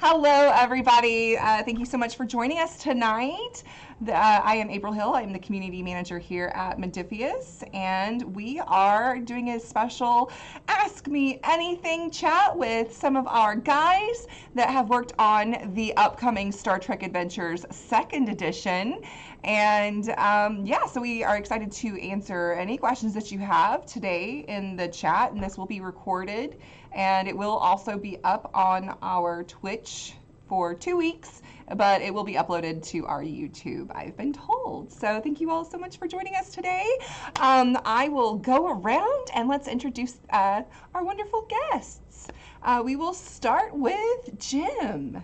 Hello, everybody. Thank you so much for joining us tonight. I am April Hill. I'm the community manager here at Modifius, and we are doing a special Ask Me Anything chat with some of our guys that have worked on the upcoming Star Trek Adventures 2nd edition. And yeah, so we are excited to answer any questions that you have today in the chat, and this will be recorded, and it will also be up on our Twitch for 2 weeks, but it will be uploaded to our YouTube, I've been told. So thank you all so much for joining us today. I will go around and let's introduce our wonderful guests. We will start with Jim.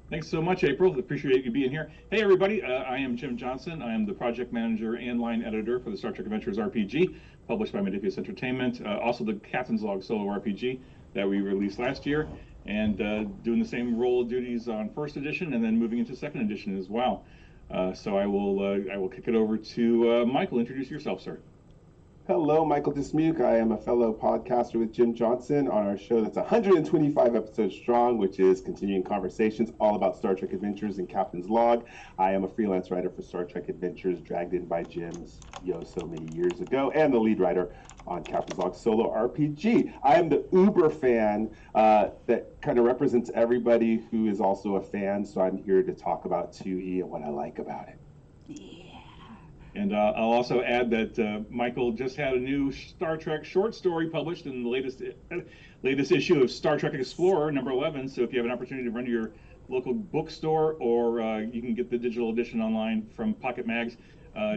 Thanks so much, April. Appreciate you being here. Hey, everybody. I am Jim Johnson. I am the project manager and line editor for the Star Trek Adventures RPG, published by Modifius Entertainment. Also the Captain's Log solo RPG that we released last year, and doing the same role of duties on 1st edition and then moving into 2nd edition as well. So I will kick it over to Michael. Introduce yourself, sir. Hello, Michael Dismuke. I am a fellow podcaster with Jim Johnson on our show that's 125 episodes strong, which is continuing conversations all about Star Trek Adventures and Captain's Log. I am a freelance writer for Star Trek Adventures, dragged in by Jim's so many years ago, and the lead writer on Captain's Log solo RPG. I am the Uber fan that kind of represents everybody who is also a fan, so I'm here to talk about 2E and what I like about it. And I'll also add that Michael just had a new Star Trek short story published in the latest issue of Star Trek Explorer, number 11. So if you have an opportunity to run to your local bookstore, or you can get the digital edition online from Pocket Mags,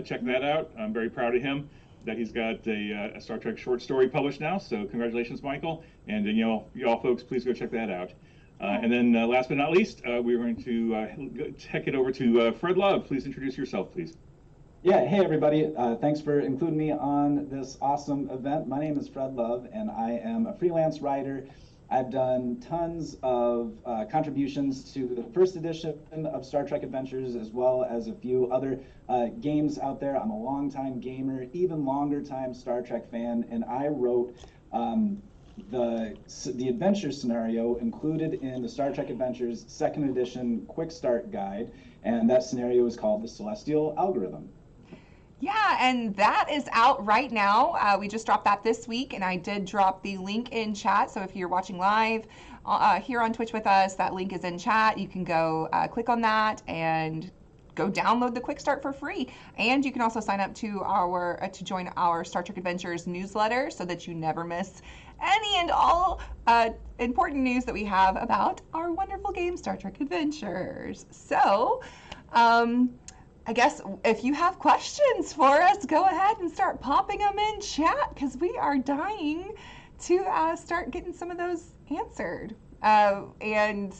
check that out. I'm very proud of him that he's got a Star Trek short story published now. So congratulations, Michael. And you all folks, please go check that out. And then last but not least, we're going to take it over to Fred Love. Please introduce yourself, please. Yeah, hey everybody. Thanks for including me on this awesome event. My name is Fred Love, and I am a freelance writer. I've done tons of contributions to the 1st edition of Star Trek Adventures, as well as a few other games out there. I'm a longtime gamer, even longer time Star Trek fan, and I wrote the adventure scenario included in the Star Trek Adventures 2nd edition Quick Start Guide, and that scenario is called the Celestial Algorithm. Yeah, and that is out right now. We just dropped that this week, and I did drop the link in chat. So if you're watching live here on Twitch with us, that link is in chat. You can go click on that and go download the Quick Start for free. And you can also sign up to to join our Star Trek Adventures newsletter so that you never miss any and all important news that we have about our wonderful game, Star Trek Adventures. So, I guess if you have questions for us, go ahead and start popping them in chat, because we are dying to start getting some of those answered. And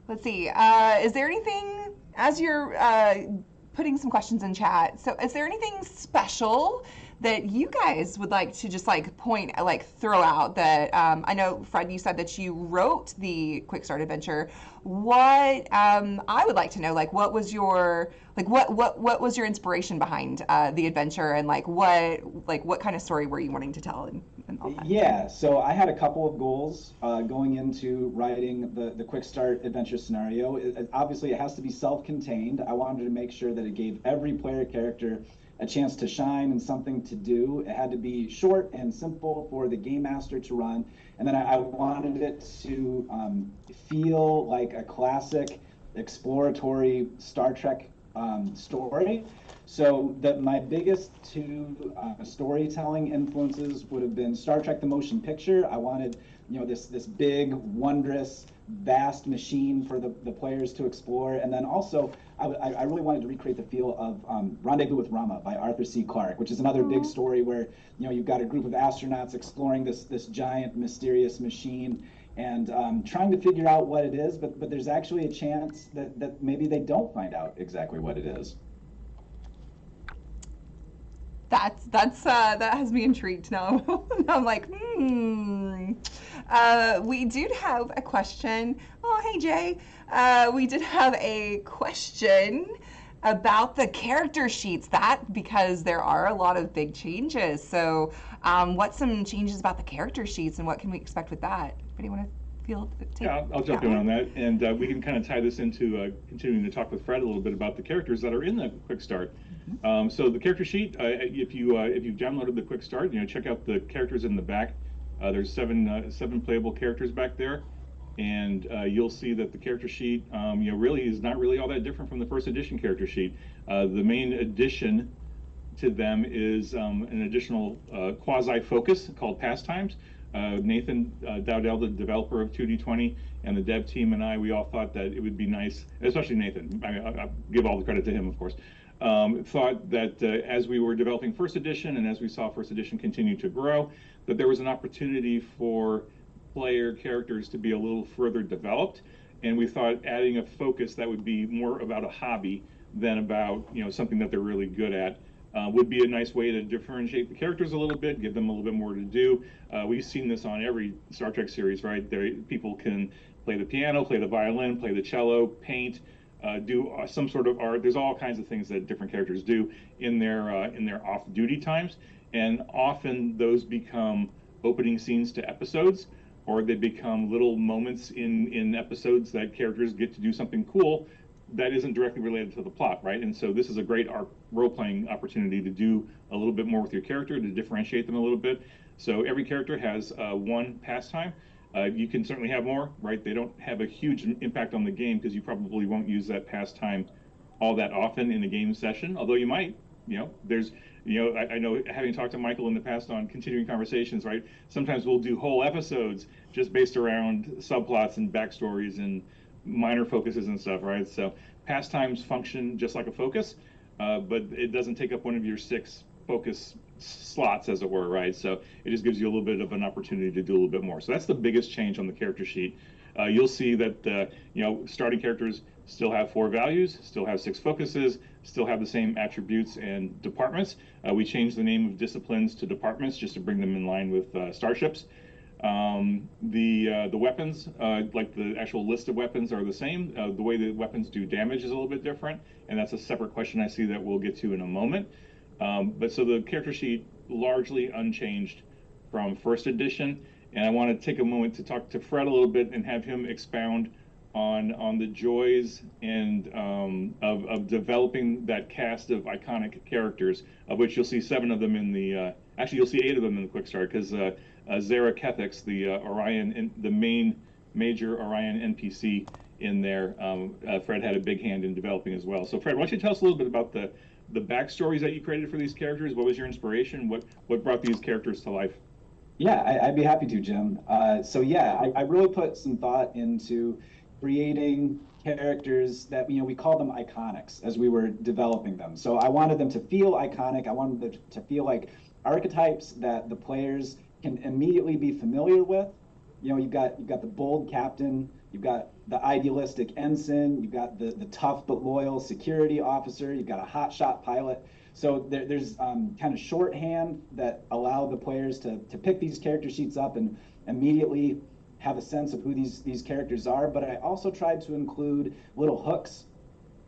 let's see, is there anything, as you're putting some questions in chat, so is there anything special that you guys would like to just throw out that, I know, Fred, you said that you wrote the Quick Start Adventure. What, I would like to know, what was your, what was your inspiration behind the adventure, and what kind of story were you wanting to tell and all that? Yeah, so I had a couple of goals going into writing the Quick Start Adventure scenario. Obviously, it has to be self-contained. I wanted to make sure that it gave every player character a chance to shine and something to do. It had to be short and simple for the game master to run, and then I wanted it to feel like a classic exploratory Star Trek story. So that my biggest two storytelling influences would have been Star Trek: The Motion Picture. I wanted, this big, wondrous, vast machine for the players to explore, and then also I really wanted to recreate the feel of Rendezvous with Rama by Arthur C. Clarke, which is another big story where you've got a group of astronauts exploring this giant mysterious machine and trying to figure out what it is, but there's actually a chance that maybe they don't find out exactly what it is. That has me intrigued now. I'm like, we did have a question. Oh, hey, Jay. We did have a question about the character sheets, because there are a lot of big changes. So what's some changes about the character sheets, and what can we expect with that? Anybody want to feel take? Yeah, I'll jump in on that, and we can kind of tie this into continuing to talk with Fred a little bit about the characters that are in the Quick Start. So the character sheet, if you've downloaded the Quick Start, check out the characters in the back. There's seven playable characters back there, and you'll see that the character sheet, really is not really all that different from the first edition character sheet. The main addition to them is an additional quasi-focus called Pastimes. Nathan Dowdell, the developer of 2D20, and the dev team and I, we all thought that it would be nice, especially Nathan, I give all the credit to him, of course, thought that as we were developing first edition and as we saw first edition continue to grow, that there was an opportunity for player characters to be a little further developed. And we thought adding a focus that would be more about a hobby than about something that they're really good at would be a nice way to differentiate the characters a little bit, give them a little bit more to do. We've seen this on every Star Trek series, right? People can play the piano, play the violin, play the cello, paint, do some sort of art. There's all kinds of things that different characters do in their off-duty times, and often those become opening scenes to episodes, or they become little moments in episodes that characters get to do something cool that isn't directly related to the plot, right? And so this is a great role-playing opportunity to do a little bit more with your character, to differentiate them a little bit. So every character has one pastime. You can certainly have more, right? They don't have a huge impact on the game because you probably won't use that pastime all that often in a game session, although you might. I know, having talked to Michael in the past on continuing conversations, right? Sometimes we'll do whole episodes just based around subplots and backstories and minor focuses and stuff, right? So pastimes function just like a focus, but it doesn't take up one of your 6 focus slots, as it were, right? So it just gives you a little bit of an opportunity to do a little bit more. So that's the biggest change on the character sheet. You'll see that starting characters still have 4 values, still have 6 focuses, still have the same attributes and departments. We changed the name of disciplines to departments just to bring them in line with starships. The weapons, like the actual list of weapons, are the same. The way the weapons do damage is a little bit different, and that's a separate question I see that we'll get to in a moment. But so the character sheet largely unchanged from first edition, and I want to take a moment to talk to Fred a little bit and have him expound on the joys and of developing that cast of iconic characters, of which you'll see 7 of them in the actually you'll see 8 of them in the Quick Start, because Zara Kethix, the Orion, the main major Orion NPC in there, Fred had a big hand in developing as well. So Fred, why don't you tell us a little bit about the backstories that you created for these characters? What was your inspiration? What brought these characters to life? Yeah, I'd be happy to, Jim. So yeah, I really put some thought into creating characters that, we call them iconics as we were developing them. So I wanted them to feel iconic. I wanted them to feel like archetypes that the players can immediately be familiar with. You've got the bold captain, you've got the idealistic ensign, you've got the tough but loyal security officer, you've got a hotshot pilot. So there's kind of shorthand that allow the players to pick these character sheets up and immediately have a sense of who these characters are. But I also tried to include little hooks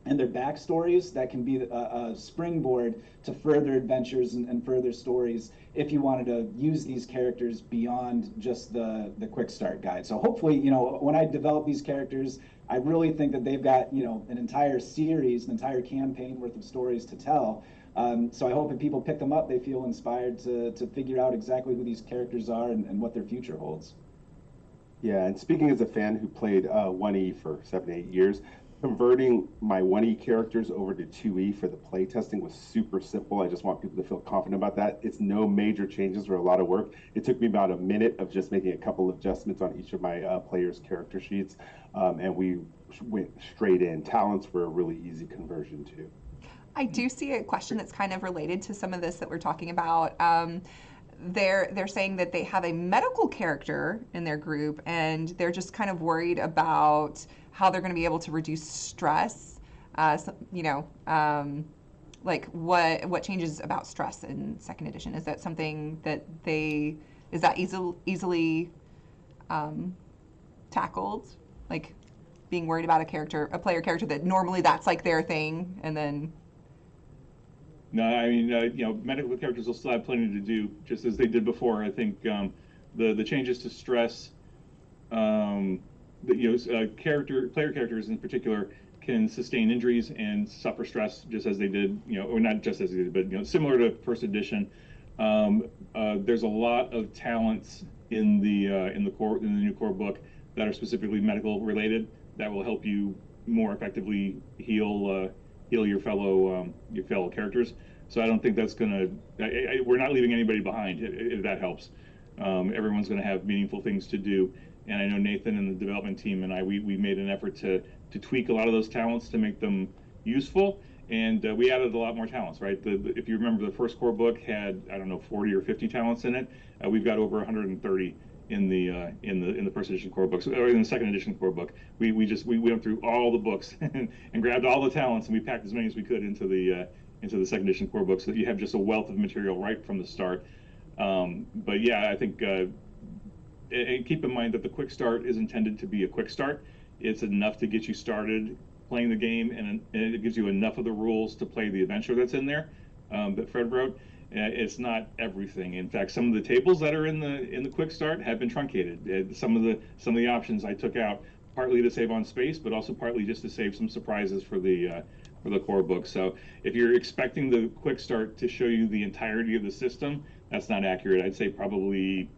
and their backstories that can be a springboard to further adventures and further stories if you wanted to use these characters beyond just the Quick Start guide. So hopefully, when I develop these characters, I really think that they've got, an entire series, an entire campaign worth of stories to tell. So I hope if people pick them up, they feel inspired to figure out exactly who these characters are and what their future holds. Yeah, and speaking as a fan who played 1E for 7 to 8 years, converting my 1E characters over to 2E for the play testing was super simple. I just want people to feel confident about that. It's no major changes or a lot of work. It took me about a minute of just making a couple of adjustments on each of my players' character sheets, and we went straight in. Talents were a really easy conversion too. I do see a question that's kind of related to some of this that we're talking about. They're saying that they have a medical character in their group, and they're just kind of worried about how they're going to be able to reduce stress. Like what changes about stress in second edition? Is that something that is that easily tackled? Like being worried about a player character that normally that's like their thing, and then. No, I mean, medical characters will still have plenty to do, just as they did before. I think the changes to stress player characters in particular can sustain injuries and suffer stress just as they did, or not just as they did, but similar to first edition. There's a lot of talents in the new core book that are specifically medical related that will help you more effectively heal your fellow characters. So I don't think that's gonna. We're not leaving anybody behind if that helps. Everyone's going to have meaningful things to do, and I know Nathan and the development team and we made an effort to tweak a lot of those talents to make them useful, and we added a lot more talents. Right, if you remember, the first core book had, I don't know, 40 or 50 talents in it. We've got over 130 in the first edition core books, or in the second edition core book. We went through all the books and grabbed all the talents, and we packed as many as we could into the second edition core book, so that you have just a wealth of material right from the start. But yeah, I think, and keep in mind that the quick start is intended to be a quick start. It's enough to get you started playing the game, and it gives you enough of the rules to play the adventure that's in there, that Fred wrote. It's not everything. In fact, some of the tables that are in the quick start have been truncated. Some of the options I took out, partly to save on space, but also partly just to save some surprises for the core book. So if you're expecting the quick start to show you the entirety of the system, that's not accurate. I'd say probably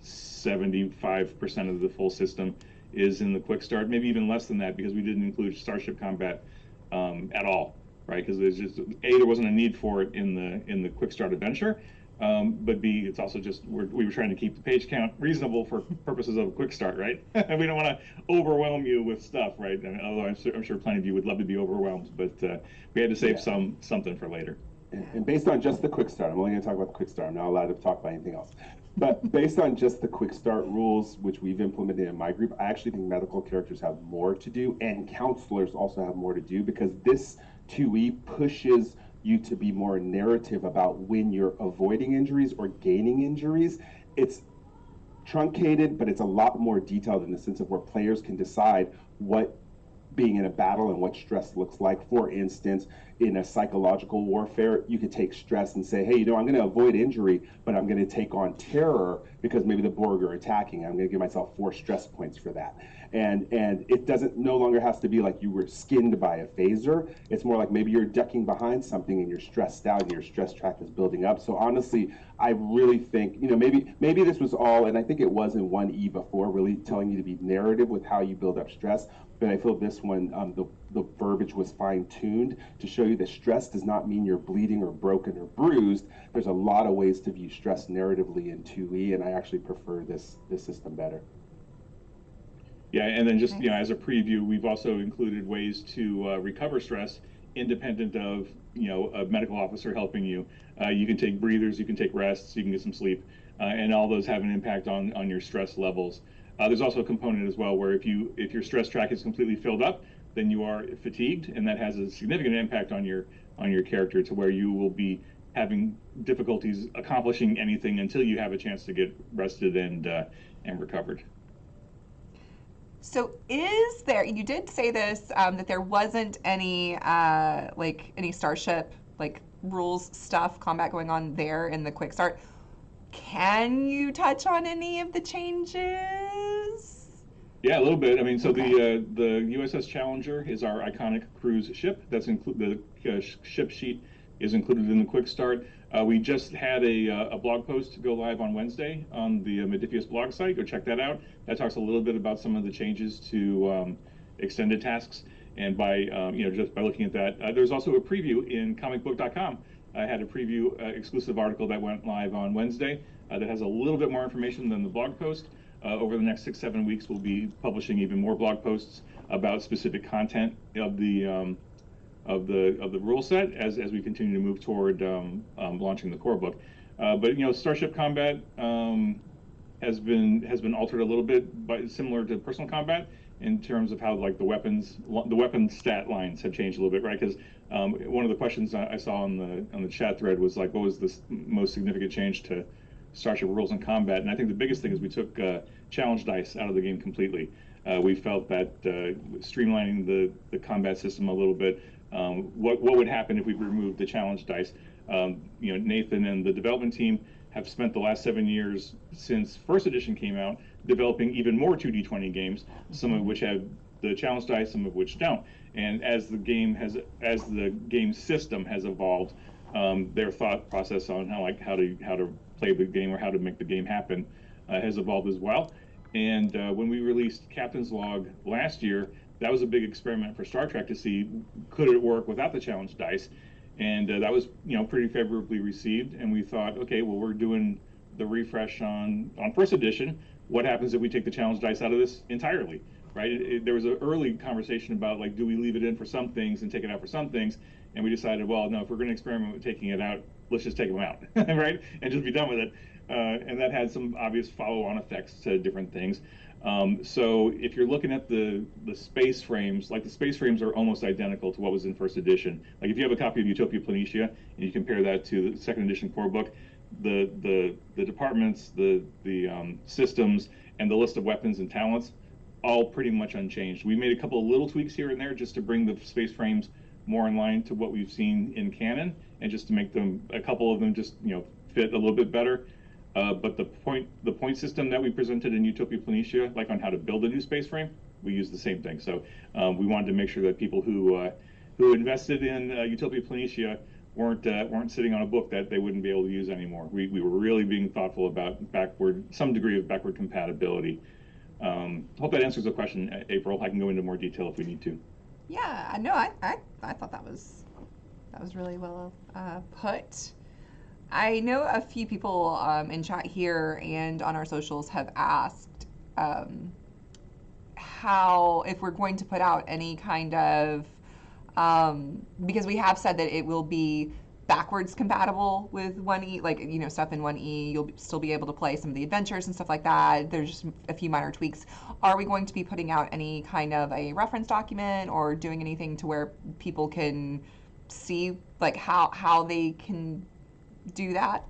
75% of the full system is in the quick start, maybe even less than that, because we didn't include Starship combat at all, right? Because there's just there wasn't a need for it in the quick start adventure, but B, it's also just we were trying to keep the page count reasonable for purposes of a quick start, right? And we don't want to overwhelm you with stuff, right? And although I'm sure plenty of you would love to be overwhelmed, but we had to save something for later. And based on just the quick start, I'm only going to talk about the quick start. I'm not allowed to talk about anything else. But based on just the quick start rules, which we've implemented in my group, I actually think medical characters have more to do, and counselors also have more to do, because this 2E pushes you to be more narrative about when you're avoiding injuries or gaining injuries. It's truncated, but it's a lot more detailed in the sense of where players can decide what being in a battle and what stress looks like. For instance, in a psychological warfare, you could take stress and say, hey, I'm going to avoid injury, but I'm going to take on terror because maybe the Borg are attacking. I'm going to give myself 4 stress points for that. And it no longer has to be like you were skinned by a phaser. It's more like maybe you're ducking behind something and you're stressed out and your stress track is building up. So honestly, I really think, maybe this was all, and I think it was in 1E before, really telling you to be narrative with how you build up stress. But I feel this one, the verbiage was fine-tuned to show you that stress does not mean you're bleeding or broken or bruised. There's a lot of ways to view stress narratively in 2E, and I actually prefer this system better. Yeah, and then just as a preview, we've also included ways to recover stress independent of a medical officer helping you. You can take breathers, you can take rests, you can get some sleep, and all those have an impact on your stress levels. There's also a component as well where if your stress track is completely filled up, then you are fatigued, and that has a significant impact on your character, to where you will be having difficulties accomplishing anything until you have a chance to get rested and recovered. So you did say this, that there wasn't any any Starship rules stuff, combat going on there in the quick start. Can you touch on any of the changes? Yeah, a little bit. I mean, so okay. The USS Challenger is our iconic cruise ship. That's the ship sheet is included in the quick start. We just had a blog post go live on Wednesday on the Modiphius blog site. Go check that out. That talks a little bit about some of the changes to extended tasks. And by just by looking at that, there's also a preview in comicbook.com. I had a preview exclusive article that went live on Wednesday that has a little bit more information than the blog post. Over the next 6-7 weeks, we'll be publishing even more blog posts about specific content of the rule set as we continue to move toward launching the core book. But Starship combat has been altered a little bit, but similar to personal combat in terms of how the weapon stat lines have changed a little bit, right? Because one of the questions I saw on the chat thread was what was the most significant change to Starship rules and combat? And I think the biggest thing is we took challenge dice out of the game completely. We felt that streamlining the combat system a little bit, what would happen if we removed the challenge dice? Nathan and the development team have spent the last 7 years since first edition came out developing even more 2D20 games, some of which have the challenge dice, some of which don't. And as the game system has evolved, their thought process on how to play the game or how to make the game happen has evolved as well. And when we released Captain's Log last year, that was a big experiment for Star Trek to see could it work without the challenge dice, and that was pretty favorably received. And we thought, okay, well, we're doing the refresh on first edition. What happens if we take the challenge dice out of this entirely? Right? There was an early conversation about, like, do we leave it in for some things and take it out for some things? And we decided, well, no, if we're going to experiment with taking it out, let's just take them out, right? And just be done with it. And that had some obvious follow-on effects to different things. So if you're looking at the space frames, like the space frames are almost identical to what was in first edition. Like if you have a copy of Utopia Planitia and you compare that to the second edition core book, the departments, the systems, and the list of weapons and talents, all pretty much unchanged. We made a couple of little tweaks here and there just to bring the space frames more in line to what we've seen in canon, and just to make them, a couple of them just fit a little bit better. But the point system that we presented in Utopia Planitia, like on how to build a new space frame, we use the same thing. So we wanted to make sure that people who invested in Utopia Planitia weren't sitting on a book that they wouldn't be able to use anymore. We were really being thoughtful about some degree of backward compatibility. Hope that answers the question, April. I can go into more detail if we need to. Yeah, no, I thought that was really well put. I know a few people in chat here and on our socials have asked how, if we're going to put out any kind of, because we have said that it will be backwards compatible with 1E, like, stuff in 1E, you'll still be able to play some of the adventures and stuff like that. There's just a few minor tweaks. Are we going to be putting out any kind of a reference document or doing anything to where people can see, like, how they can do that?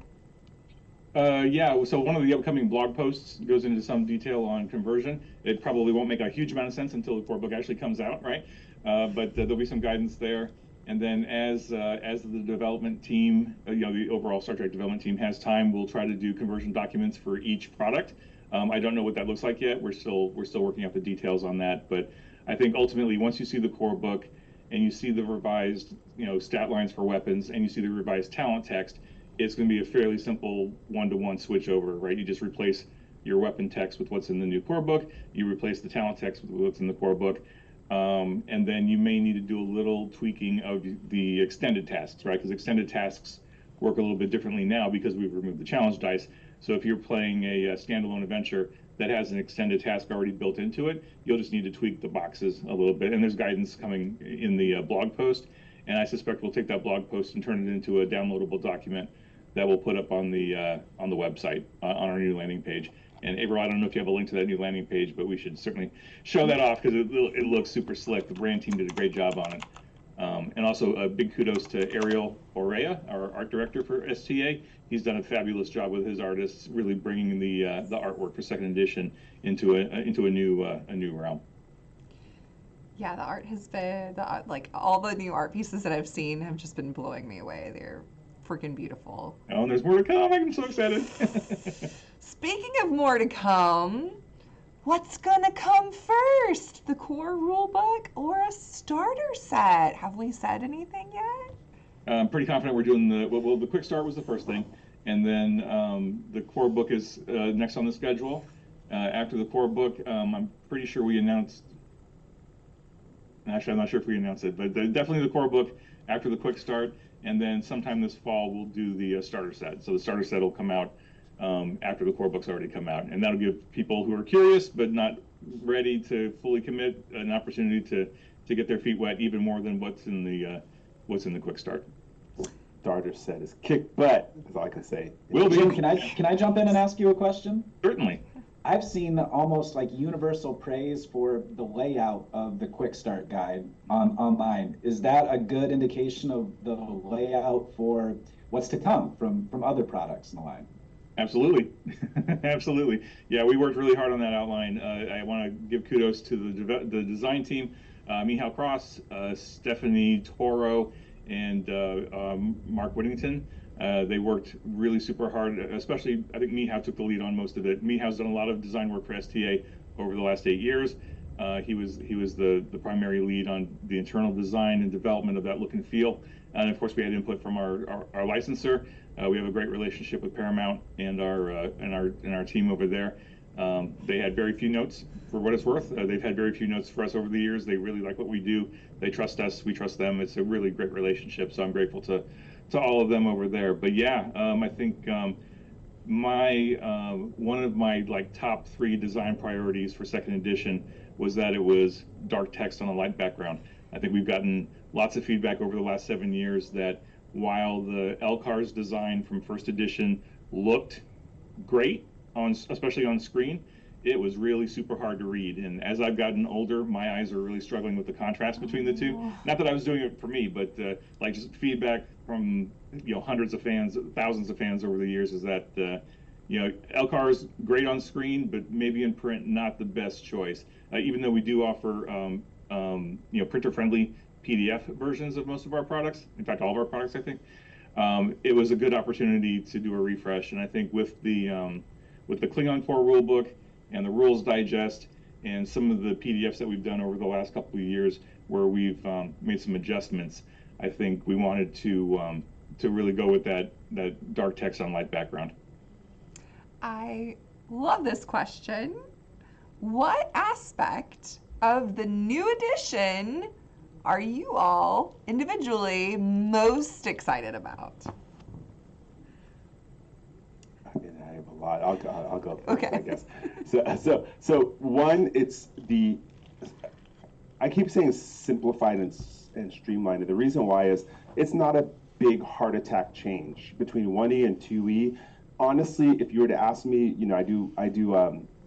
Yeah, so one of the upcoming blog posts goes into some detail on conversion. It probably won't make a huge amount of sense until the core book actually comes out, right? But there'll be some guidance there. And then as the development team, the overall Star Trek development team has time, we'll try to do conversion documents for each product. I don't know what that looks like yet. We're still working out the details on that. But I think ultimately, once you see the core book and you see the revised, stat lines for weapons, and you see the revised talent text, it's going to be a fairly simple one-to-one switch over, right? You just replace your weapon text with what's in the new core book. You replace the talent text with what's in the core book. And then you may need to do a little tweaking of the extended tasks, right? Because extended tasks work a little bit differently now because we've removed the challenge dice. So if you're playing a standalone adventure that has an extended task already built into it, you'll just need to tweak the boxes a little bit. And there's guidance coming in the blog post. And I suspect we'll take that blog post and turn it into a downloadable document that we'll put up on the website, on our new landing page. And April, I don't know if you have a link to that new landing page, but we should certainly show that off because it looks super slick. The brand team did a great job on it. And also a big kudos to Ariel Orea, our art director for STA. He's done a fabulous job with his artists, really bringing the artwork for second edition into a new realm. Yeah, the art has been, like, all the new art pieces that I've seen have just been blowing me away. They're freaking beautiful. Oh, and there's more to come. I'm so excited. Speaking of more to come, what's gonna come first? The core rulebook or a starter set? Have we said anything yet? I'm pretty confident we're doing the quick start was the first thing, and then the core book is next on the schedule. After the core book, I'm pretty sure we announced. Actually, I'm not sure if we announced it, but definitely the core book after the quick start, and then sometime this fall we'll do the starter set. So the starter set will come out after the core book's already come out, and that'll give people who are curious but not ready to fully commit an opportunity to get their feet wet even more than what's in the quick start. Starter set is kick butt. That's all I can say. Jim, can I jump in and ask you a question? Certainly. I've seen almost like universal praise for the layout of the quick start guide online. Is that a good indication of the layout for what's to come from other products in the line? Absolutely. Absolutely. Yeah, we worked really hard on that outline. I want to give kudos to the design team, Mihal Cross, Stephanie Toro, and Mark Whittington. They worked really super hard, especially I think Mihao took the lead on most of it. Mihao's done a lot of design work for STA over the last 8 years. He was the primary lead on the internal design and development of that look and feel. And of course, we had input from our licensor. We have a great relationship with Paramount and our team over there. They had very few notes for what it's worth. They've had very few notes for us over the years. They really like what we do. They trust us. We trust them. It's a really great relationship. So I'm grateful to all of them over there. But yeah, I think one of my like top 3 design priorities for second edition was that it was dark text on a light background. I think we've gotten lots of feedback over the last 7 years that while the LCARS design from first edition looked great especially on screen, it was really super hard to read. And as I've gotten older, my eyes are really struggling with the contrast between the two. Not that I was doing it for me, but like just feedback from hundreds of fans, thousands of fans over the years is that LCAR's great on screen, but maybe in print not the best choice. Even though we do offer printer-friendly PDF versions of most of our products, in fact all of our products, I think. It was a good opportunity to do a refresh, and I think with the Klingon Core rulebook and the Rules Digest and some of the PDFs that we've done over the last couple of years where we've made some adjustments, I think we wanted to really go with that dark text on light background. I love this question. What aspect of the new edition are you all individually most excited about? I have a lot. I'll go first, okay. I guess. So one, it's I keep saying simplified and streamlined. And the reason why is it's not a big heart attack change between 1E and 2E. Honestly, if you were to ask me, I do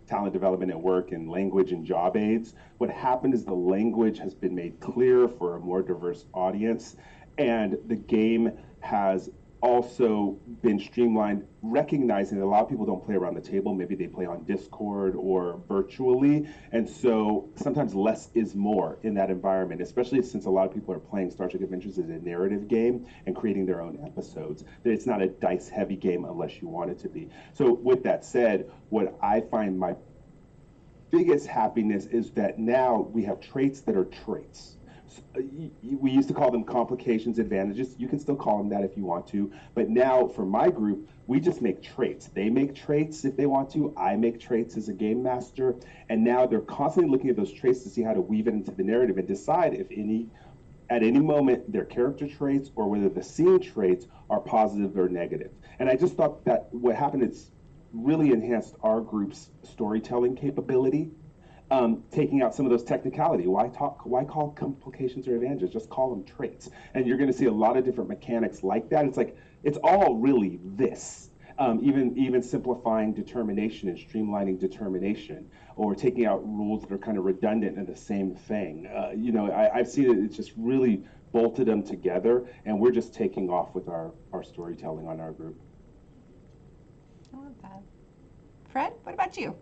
talent development at work and language and job aids. What happened is the language has been made clearer for a more diverse audience, and the game has also been streamlined, recognizing that a lot of people don't play around the table. Maybe they play on Discord or virtually, and so sometimes less is more in that environment, especially since a lot of people are playing Star Trek Adventures as a narrative game and creating their own episodes. It's not a dice-heavy game unless you want it to be. So with that said, what I find my biggest happiness is that now we have traits that are traits. We used to call them complications, advantages. You can still call them that if you want to. But now for my group, we just make traits. They make traits if they want to. I make traits as a game master. And now they're constantly looking at those traits to see how to weave it into the narrative and decide if at any moment, their character traits or whether the scene traits are positive or negative. And I just thought that what happened is really enhanced our group's storytelling capability. Taking out some of those technicality. Why call complications or advantages? Just call them traits. And you're going to see a lot of different mechanics like that. It's like, it's all really this. Even simplifying determination and streamlining determination, or taking out rules that are kind of redundant in the same thing. I've seen it, it's just really bolted them together, and we're just taking off with our storytelling on our group. I love that. Fred, what about you?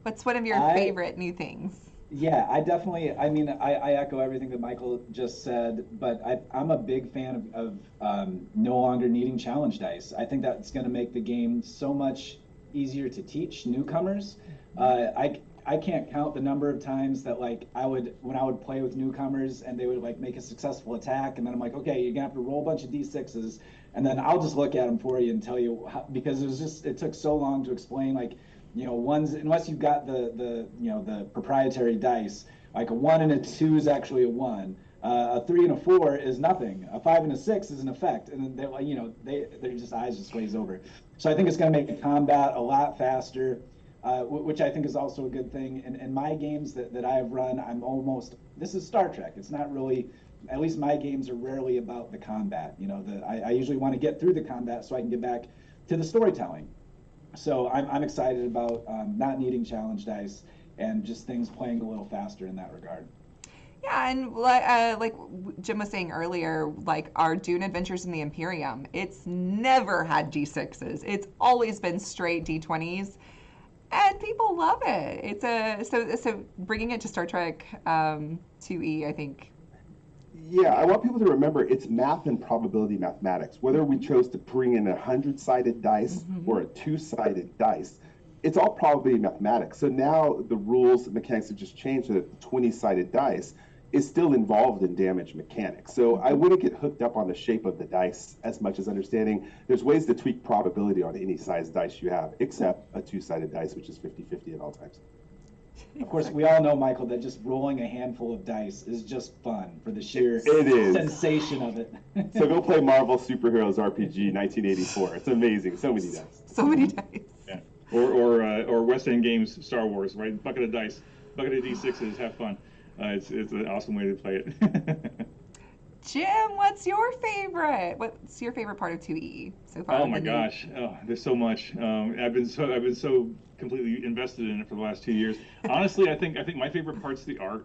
What's one of your favorite new things? Yeah, I echo everything that Michael just said, but I'm a big fan of no longer needing challenge dice. I think that's going to make the game so much easier to teach newcomers. I can't count the number of times that when I would play with newcomers and they would make a successful attack, and then I'm like, okay, you're gonna have to roll a bunch of d6s, and then I'll just look at them for you and tell you how, because it took so long to explain ones, unless you've got the proprietary dice, like a 1 and a 2 is actually a 1. A 3 and a 4 is nothing. A 5 and a 6 is an effect, and then their just eyes just glaze over. So I think it's going to make combat a lot faster, which I think is also a good thing. In my games that I've run, this is Star Trek. It's not really, at least my games are rarely about the combat. I usually want to get through the combat so I can get back to the storytelling. So I'm excited about not needing challenge dice and just things playing a little faster in that regard. Yeah, and like Jim was saying earlier, our Dune Adventures in the Imperium, it's never had D6s. It's always been straight D20s, and people love it. So bringing it to Star Trek 2E, I think. Yeah, I want people to remember it's math and probability mathematics. Whether we chose to bring in a 100-sided dice or a two-sided dice, it's all probability mathematics. So now the rules, mechanics have just changed so that the 20-sided dice is still involved in damage mechanics. So I wouldn't get hooked up on the shape of the dice as much as understanding there's ways to tweak probability on any size dice you have, except a two-sided dice, which is 50-50 at all times. Of course, we all know, Michael, that just rolling a handful of dice is just fun for the sheer It is. sensation of it. So go play Marvel Superheroes RPG 1984. It's amazing. So many dice. So many dice. Yeah. Or West End Games Star Wars, right? Bucket of dice, bucket of D6s, have fun. It's an awesome way to play it. Jim, what's your favorite? What's your favorite part of 2E so far? Oh my gosh, there's so much. I've been so completely invested in it for the last 2 years. Honestly, I think my favorite part's the art.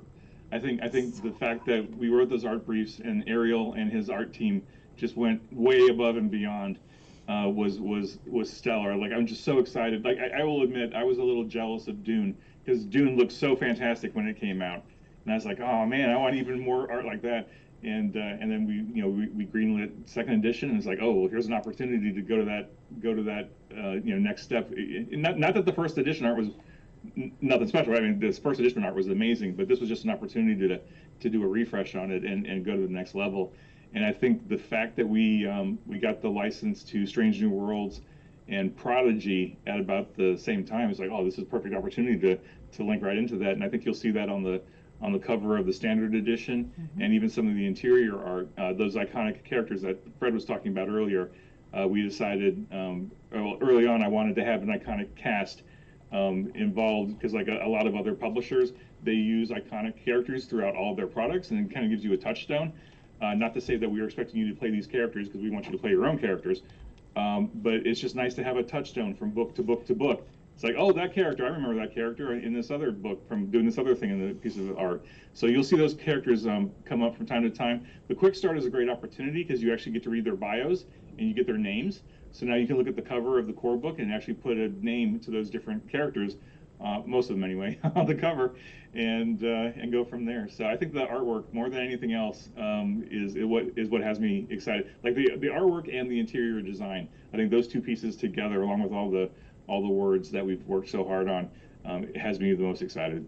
I think the fact that we wrote those art briefs and Ariel and his art team just went way above and beyond was stellar. Like, I'm just so excited. Like, I will admit I was a little jealous of Dune because Dune looked so fantastic when it came out, and I was like, oh man, I want even more art like that. And then we greenlit second edition, and it's like, oh well, here's an opportunity to go to that next step. Not that the first edition art was nothing special, right? I mean, this first edition art was amazing, but this was just an opportunity to do a refresh on it and go to the next level. And I think the fact that we got the license to Strange New Worlds and Prodigy at about the same time, it's like, oh, this is a perfect opportunity to link right into that. And I think you'll see that on the cover of the standard edition, and even some of the interior art, those iconic characters that Fred was talking about earlier. We decided early on I wanted to have an iconic cast involved, because like a lot of other publishers, they use iconic characters throughout all of their products, and it kind of gives you a touchstone. Not to say that we are expecting you to play these characters, because we want you to play your own characters, but it's just nice to have a touchstone from book to book to book. It's like, oh, that character, I remember that character in this other book from doing this other thing in the piece of art. So you'll see those characters come up from time to time. The quick start is a great opportunity because you actually get to read their bios and you get their names. So now you can look at the cover of the core book and actually put a name to those different characters, most of them anyway, on the cover, and go from there. So I think the artwork, more than anything else, is what has me excited. Like the artwork and the interior design. I think those two pieces together, along with all the words that we've worked so hard on, it has me the most excited.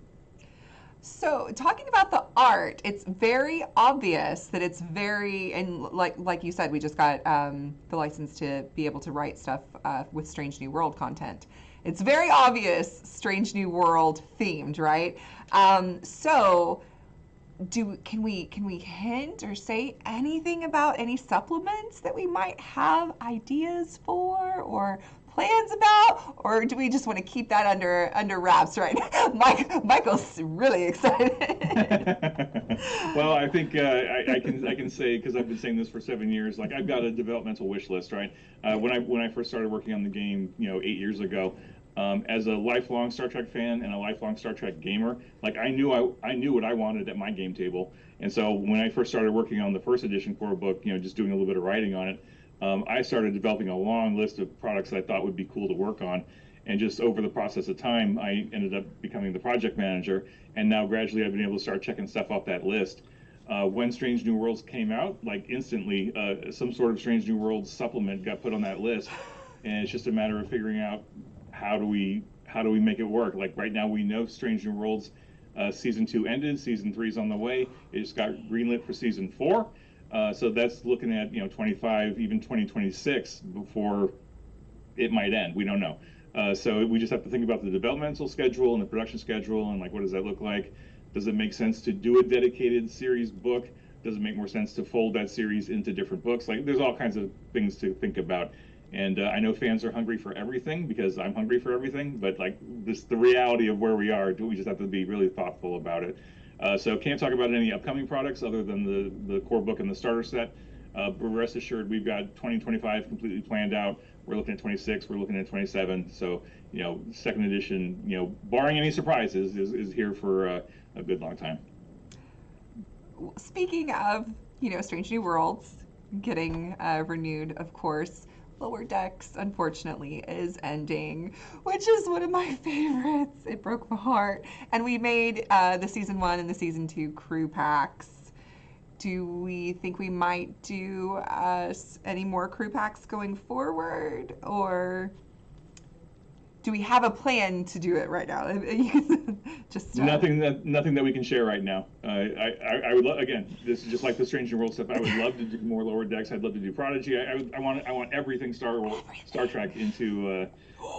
So talking about the art, it's very obvious that it's very, and like you said, we just got the license to be able to write stuff with Strange New World content. It's very obvious Strange New World themed, right? So can we hint or say anything about any supplements that we might have ideas for or plans about, or do we just want to keep that under wraps right now? Michael's really excited. Well, I think I can say, because I've been saying this for 7 years, like I've got a developmental wish list, right? When I first started working on the game, 8 years ago, as a lifelong Star Trek fan and a lifelong Star Trek gamer, like I knew what I wanted at my game table. And so when I first started working on the first edition core book, just doing a little bit of writing on it, I started developing a long list of products that I thought would be cool to work on. And just over the process of time, I ended up becoming the project manager. And now gradually I've been able to start checking stuff off that list. When Strange New Worlds came out, like instantly, some sort of Strange New Worlds supplement got put on that list. And it's just a matter of figuring out how do we make it work. Like right now we know Strange New Worlds season 2 ended, season 3 is on the way. It just got greenlit for season 4. So that's looking at 25, even 2026 before it might end. We don't know. So we just have to think about the developmental schedule and the production schedule, and like what does that look like? Does it make sense to do a dedicated series book? Does it make more sense to fold that series into different books? Like there's all kinds of things to think about. And I know fans are hungry for everything because I'm hungry for everything. But like the reality of where we are, we just have to be really thoughtful about it. So can't talk about any upcoming products other than the core book and the starter set. But rest assured, we've got 2025 completely planned out. We're looking at 26. We're looking at 27. So second edition, barring any surprises, is here for a good long time. Speaking of Strange New Worlds getting renewed, of course. Lower Decks, unfortunately, is ending, which is one of my favorites. It broke my heart. And we made the season 1 and the season 2 crew packs. Do we think we might do any more crew packs going forward, or do we have a plan to do it right now? Just nothing that we can share right now. I would again, this is just like the Strange New World stuff. I would love to do more lower decks. I'd love to do Prodigy. I want everything Star Trek into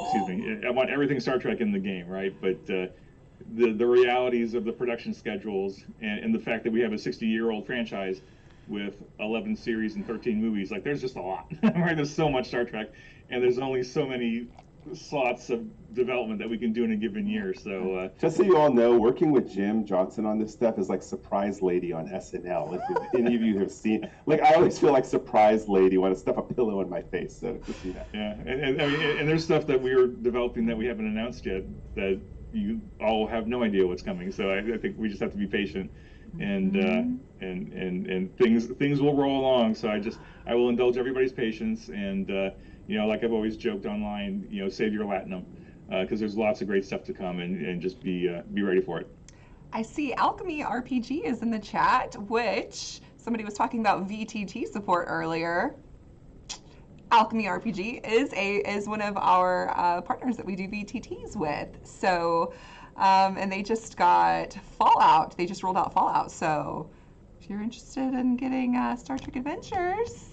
excuse me. I want everything Star Trek in the game, right? But the realities of the production schedules and the fact that we have a 60-year-old franchise with 11 series and 13 movies, like there's just a lot, right? There's so much Star Trek, and there's only so many slots of development that we can do in a given year. So just so you all know, working with Jim Johnson on this stuff is like Surprise Lady on SNL. If any of you have seen, like, I always feel like Surprise Lady when I stuff a pillow in my face. So to see that. Yeah, and there's stuff that we are developing that we haven't announced yet that you all have no idea what's coming. So I think we just have to be patient, and things will roll along. So I will indulge everybody's patience, and like I've always joked online, save your latinum, because there's lots of great stuff to come, and just be ready for it. I see Alchemy RPG is in the chat, which somebody was talking about VTT support earlier. Alchemy RPG is one of our partners that we do VTTs with. So, and they just got Fallout. They just rolled out Fallout. So, if you're interested in getting Star Trek Adventures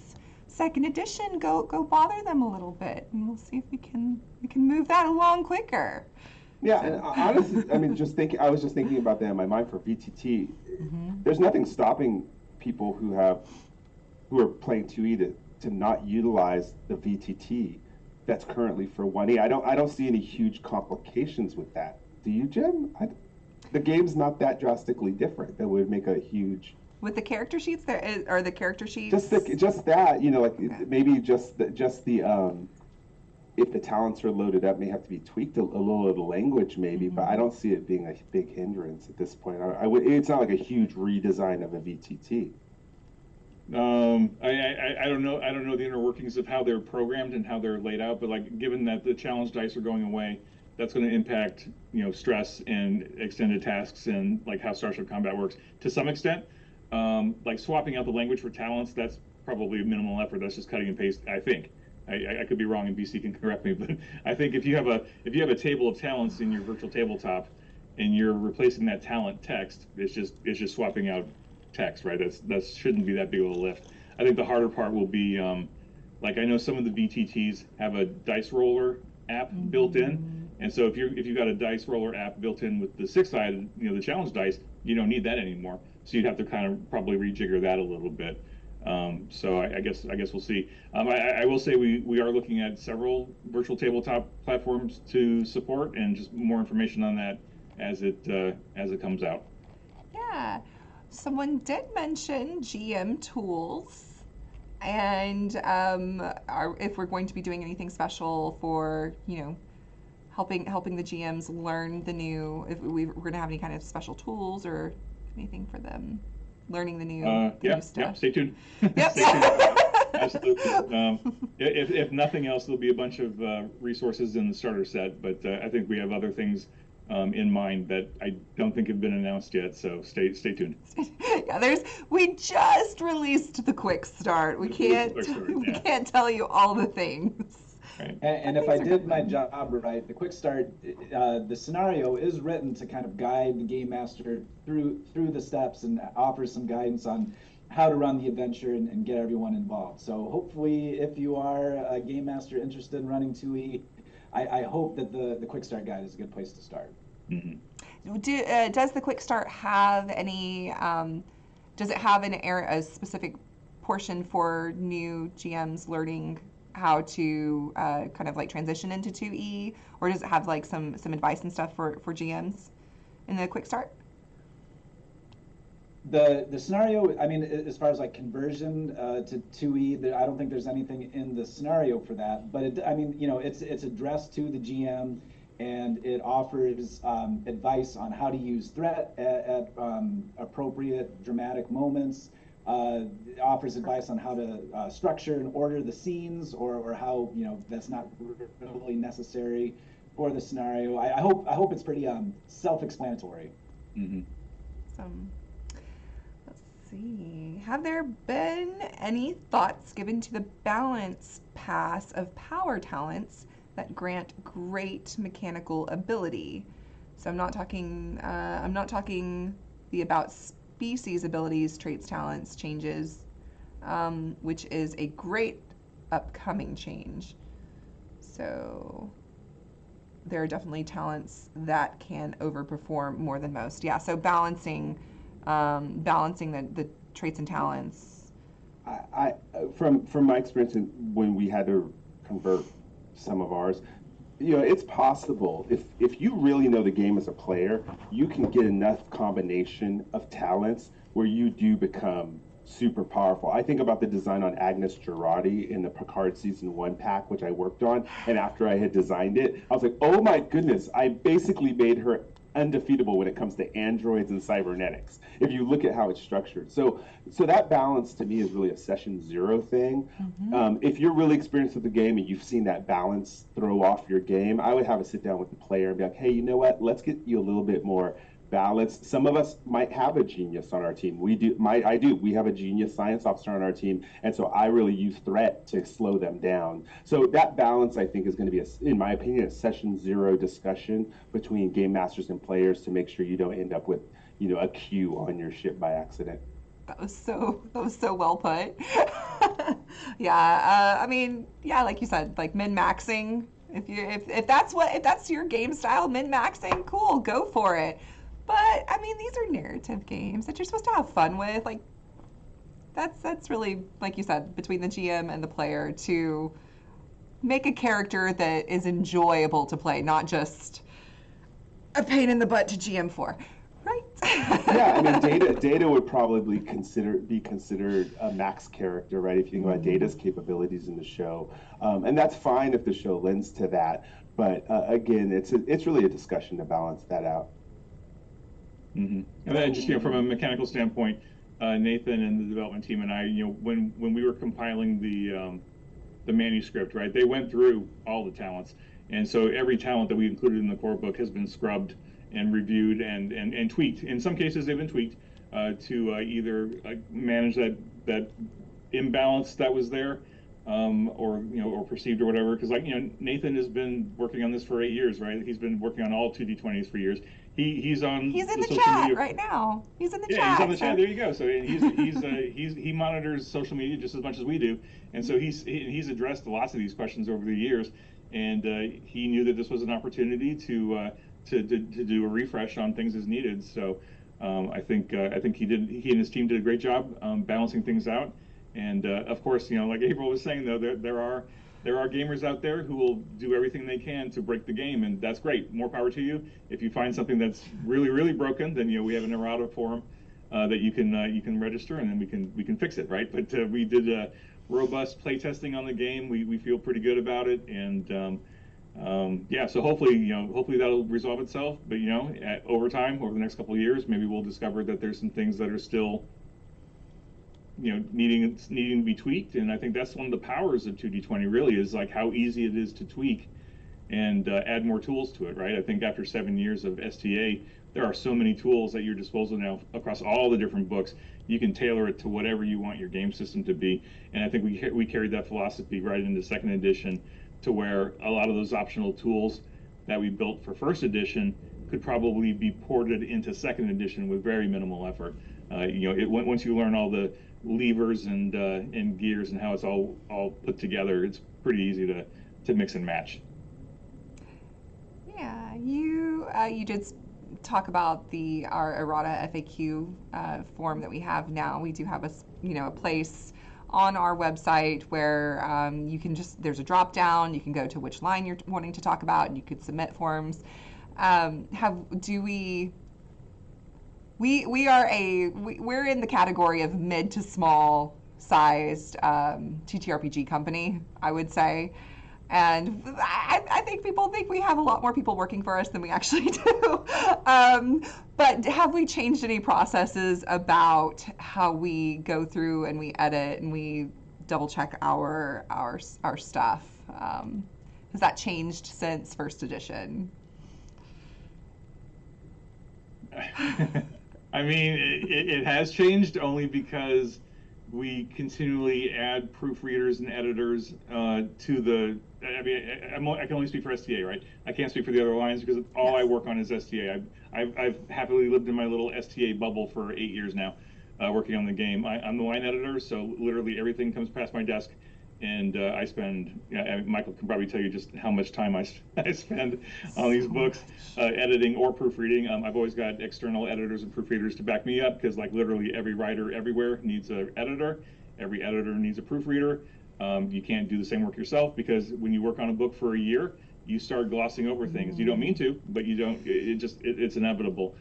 Second Edition, go bother them a little bit, and we'll see if we can move that along quicker. Yeah, and honestly, I mean, I was just thinking about that in my mind for VTT. There's nothing stopping people who are playing 2E to not utilize the VTT that's currently for 1E. I don't see any huge complications with that. Do you, Jim? The game's not that drastically different that would make a huge. With the character sheets, are the character sheets just that, like maybe just the if the talents are loaded up, may have to be tweaked a little of the language maybe, but I don't see it being a big hindrance at this point. It's not like a huge redesign of a VTT. I don't know the inner workings of how they're programmed and how they're laid out, but like given that the challenge dice are going away, that's going to impact stress and extended tasks and like how Starship combat works to some extent. Like swapping out the language for talents, that's probably minimal effort. That's just cutting and paste, I think. I could be wrong, and BC can correct me, but I think if you have a table of talents in your virtual tabletop and you're replacing that talent text, it's just swapping out text, right? That shouldn't be that big of a lift. I think the harder part will be like I know some of the VTTs have a dice roller app built in, and so if you've got a dice roller app built in with the 6-sided, the challenge dice, you don't need that anymore. So you'd have to kind of probably rejigger that a little bit. So I guess we'll see. I will say we are looking at several virtual tabletop platforms to support, and just more information on that as it comes out. Yeah, someone did mention GM tools, and if we're going to be doing anything special for helping the GMs learn the new, if we're going to have any kind of special tools or anything for them learning the new stuff. Yeah, stay tuned. Yep. Stay tuned. Absolutely. If nothing else, there'll be a bunch of resources in the starter set, but I think we have other things in mind that I don't think have been announced yet, so stay tuned. Yeah, we just released the quick start. We can't tell you all the things. Right. And if I did my job right, the quick start, the scenario is written to kind of guide the game master through the steps and offer some guidance on how to run the adventure and get everyone involved. So hopefully, if you are a game master interested in running 2E, I hope that the quick start guide is a good place to start. Mm-hmm. Does the quick start have any? Does it have a specific portion for new GMs learning how to kind of like transition into 2E, or does it have like some advice and stuff for GMs in the quick start? The scenario, I mean, as far as like conversion to 2E, I don't think there's anything in the scenario for that. But it's addressed to the GM, and it offers advice on how to use threat at appropriate dramatic moments. It offers advice on how to structure and order the scenes, or how that's not really necessary for the scenario. I hope it's pretty self-explanatory. Mm-hmm. Let's see. have there been any thoughts given to the balance pass of power talents that grant great mechanical ability? So I'm not talking the about species abilities, traits, talents, changes, which is a great upcoming change. So there are definitely talents that can overperform more than most. Yeah, so balancing the traits and talents. From my experience when we had to convert some of ours, it's possible if you really know the game as a player, you can get enough combination of talents where you do become super powerful. I think about the design on Agnes Girardi in the Picard Season 1 pack, which I worked on, and after I had designed it, I was like, oh my goodness, I basically made her undefeatable when it comes to androids and cybernetics, if you look at how it's structured. So that balance to me is really a session 0 thing. If you're really experienced with the game and you've seen that balance throw off your game, I would have a sit down with the player and be like, hey, you know what, let's get you a little bit more balance. Some of us might have a genius on our team. I do. We have a genius science officer on our team, and so I really use threat to slow them down. So that balance, I think, is going to be, in my opinion, a session 0 discussion between game masters and players to make sure you don't end up with, a Q on your ship by accident. That was so well put. Yeah, I mean, yeah, like you said, like min-maxing. If that's your game style, min-maxing, cool, go for it. But I mean, these are narrative games that you're supposed to have fun with. Like that's really, like you said, between the GM and the player to make a character that is enjoyable to play, not just a pain in the butt to GM for. Right? Yeah, I mean, Data would probably be considered a max character, right? If you think about Data's capabilities in the show, and that's fine if the show lends to that. But again, it's really a discussion to balance that out. And then just from a mechanical standpoint, Nathan and the development team and I, when we were compiling the manuscript, right, they went through all the talents, and so every talent that we included in the core book has been scrubbed and reviewed and tweaked. In some cases, they've been tweaked to either manage that imbalance that was there, or perceived or whatever. Because Nathan has been working on this for 8 years, right? He's been working on all 2D20s for years. He's in the chat right now. He's in the chat. Yeah, he's on the chat. There you go. So he monitors social media just as much as we do, and so he's addressed lots of these questions over the years, and he knew that this was an opportunity to do a refresh on things as needed. So I think he and his team did a great job balancing things out. And of course, like April was saying, though, there are gamers out there who will do everything they can to break the game, and that's great. More power to you. If you find something that's really, really broken, then we have an errata forum that you can register, and then we can fix it, right? But we did robust play testing on the game. We feel pretty good about it, and yeah. So hopefully that'll resolve itself. But over time, over the next couple of years, maybe we'll discover that there's some things that are still needing to be tweaked. And I think that's one of the powers of 2D20 really is like how easy it is to tweak and add more tools to it, right? I think after 7 years of STA, there are so many tools at your disposal now across all the different books. You can tailor it to whatever you want your game system to be. And I think we carried that philosophy right into second edition, to where a lot of those optional tools that we built for first edition could probably be ported into second edition with very minimal effort. Once you learn all the levers and gears and how it's all put together, it's pretty easy to mix and match. Yeah, you did talk about our errata FAQ form that we have now. We do have a place on our website where you can there's a drop down, you can go to which line you're wanting to talk about, and you could submit forms. We're in the category of mid to small sized TTRPG company, I would say. And I think people think we have a lot more people working for us than we actually do. But have we changed any processes about how we go through and we edit and we double check our stuff? Has that changed since first edition? I mean, it has changed only because we continually add proofreaders and editors to the. I mean, I can only speak for STA, right? I can't speak for the other lines because all I work on is STA. I've happily lived in my little STA bubble for 8 years now, working on the game. I'm the line editor, so literally everything comes past my desk, and I spend. Michael can probably tell you just how much time I spend on these books, editing or proofreading. I've always got external editors and proofreaders to back me up because, like, literally every writer everywhere needs an editor. Every editor needs a proofreader. You can't do the same work yourself because when you work on a book for a year, you start glossing over things. You don't mean to, but you don't. It's inevitable.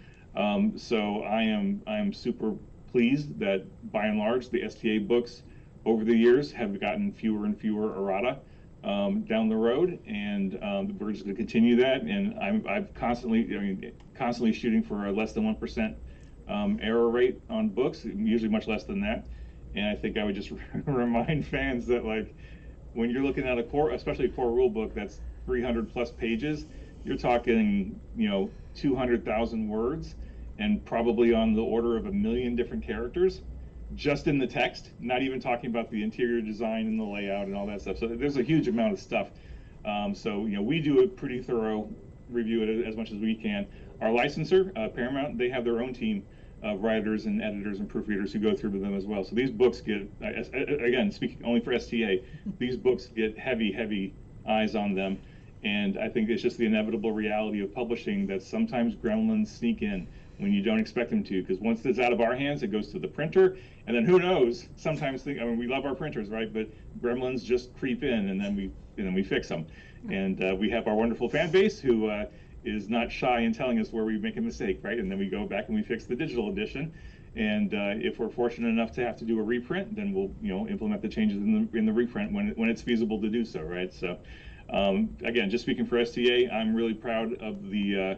So I am super pleased that by and large the STA books over the years have gotten fewer and fewer errata down the road, and we're just going to continue that. And I've constantly shooting for a less than 1% error rate on books, usually much less than that. And I think I would just remind fans that, like, when you're looking at a core, especially a core rule book that's 300 plus pages, you're talking 200,000 words and probably on the order of 1 million different characters just in the text, not even talking about the interior design and the layout and all that stuff. So there's a huge amount of stuff. So we do a pretty thorough review of it as much as we can. Our licensor, Paramount, they have their own team of writers and editors and proofreaders who go through them as well. So these books get, again, speaking only for STA, these books get heavy eyes on them. And I think it's just the inevitable reality of publishing that sometimes gremlins sneak in when you don't expect them to, because once it's out of our hands, it goes to the printer, and then who knows? Sometimes we love our printers, right? But gremlins just creep in, and then we fix them. And we have our wonderful fan base who is not shy in telling us where we make a mistake, right? And then we go back and we fix the digital edition. And if we're fortunate enough to have to do a reprint, then we'll implement the changes in the reprint when it's feasible to do so, right? So again, just speaking for STA, I'm really proud of the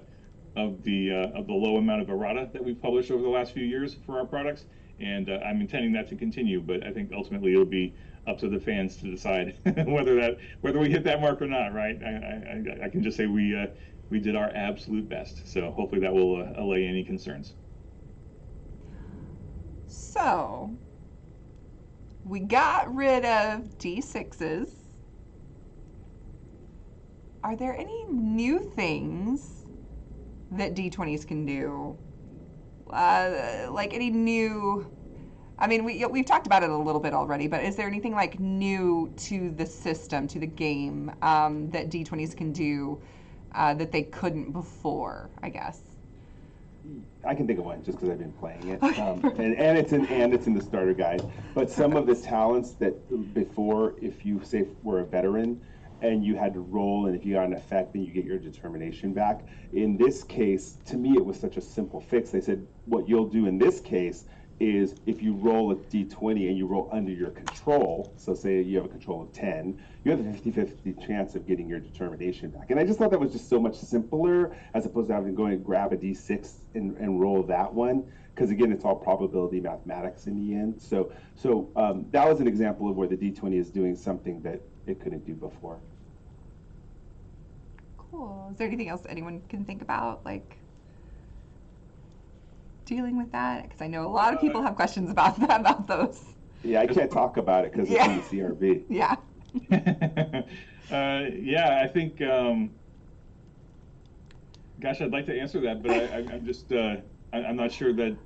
low amount of errata that we've published over the last few years for our products, and I'm intending that to continue. But I think ultimately it'll be up to the fans to decide whether we hit that mark or not, right? I can just say we did our absolute best. So hopefully that will allay any concerns. So we got rid of D6s. Are there any new things that D20s can do? Like any new, I mean, we've talked about it a little bit already, but is there anything like new to the system, to the game, that D20s can do that they couldn't before, I guess? I can think of one just because I've been playing it, and it's in the starter guide. But some of the talents that before, if you say were a veteran, and you had to roll, and if you got an effect, then you get your determination back. In this case, to me, it was such a simple fix. They said what you'll do in this case is if you roll a d20 and you roll under your control, so say you have a control of 10, you have a 50-50 chance of getting your determination back. And I just thought that was just so much simpler as opposed to having to go and grab a d6 and roll that one. Because again, it's all probability mathematics in the end. So that was an example of where the d20 is doing something that it couldn't do before. Cool. Is there anything else anyone can think about, like dealing with that? Because I know a lot of people have questions about those. Yeah, I can't talk about it because it's in the CRB. Yeah. Yeah, I think. Gosh, I'd like to answer that, but I'm just I'm not sure that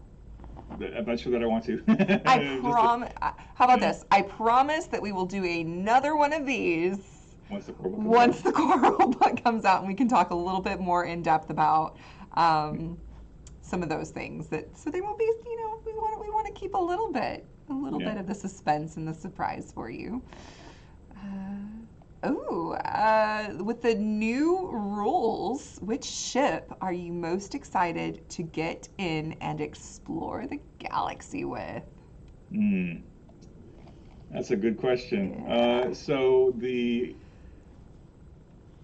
I want to. I promise. How about this? I promise that we will do another one of these once the core rule book comes out, and we can talk a little bit more in depth about some of those things. So they won't be. We want to keep a little bit of the suspense and the surprise for you. With the new rules, which ship are you most excited to get in and explore the galaxy with? That's a good question. So see,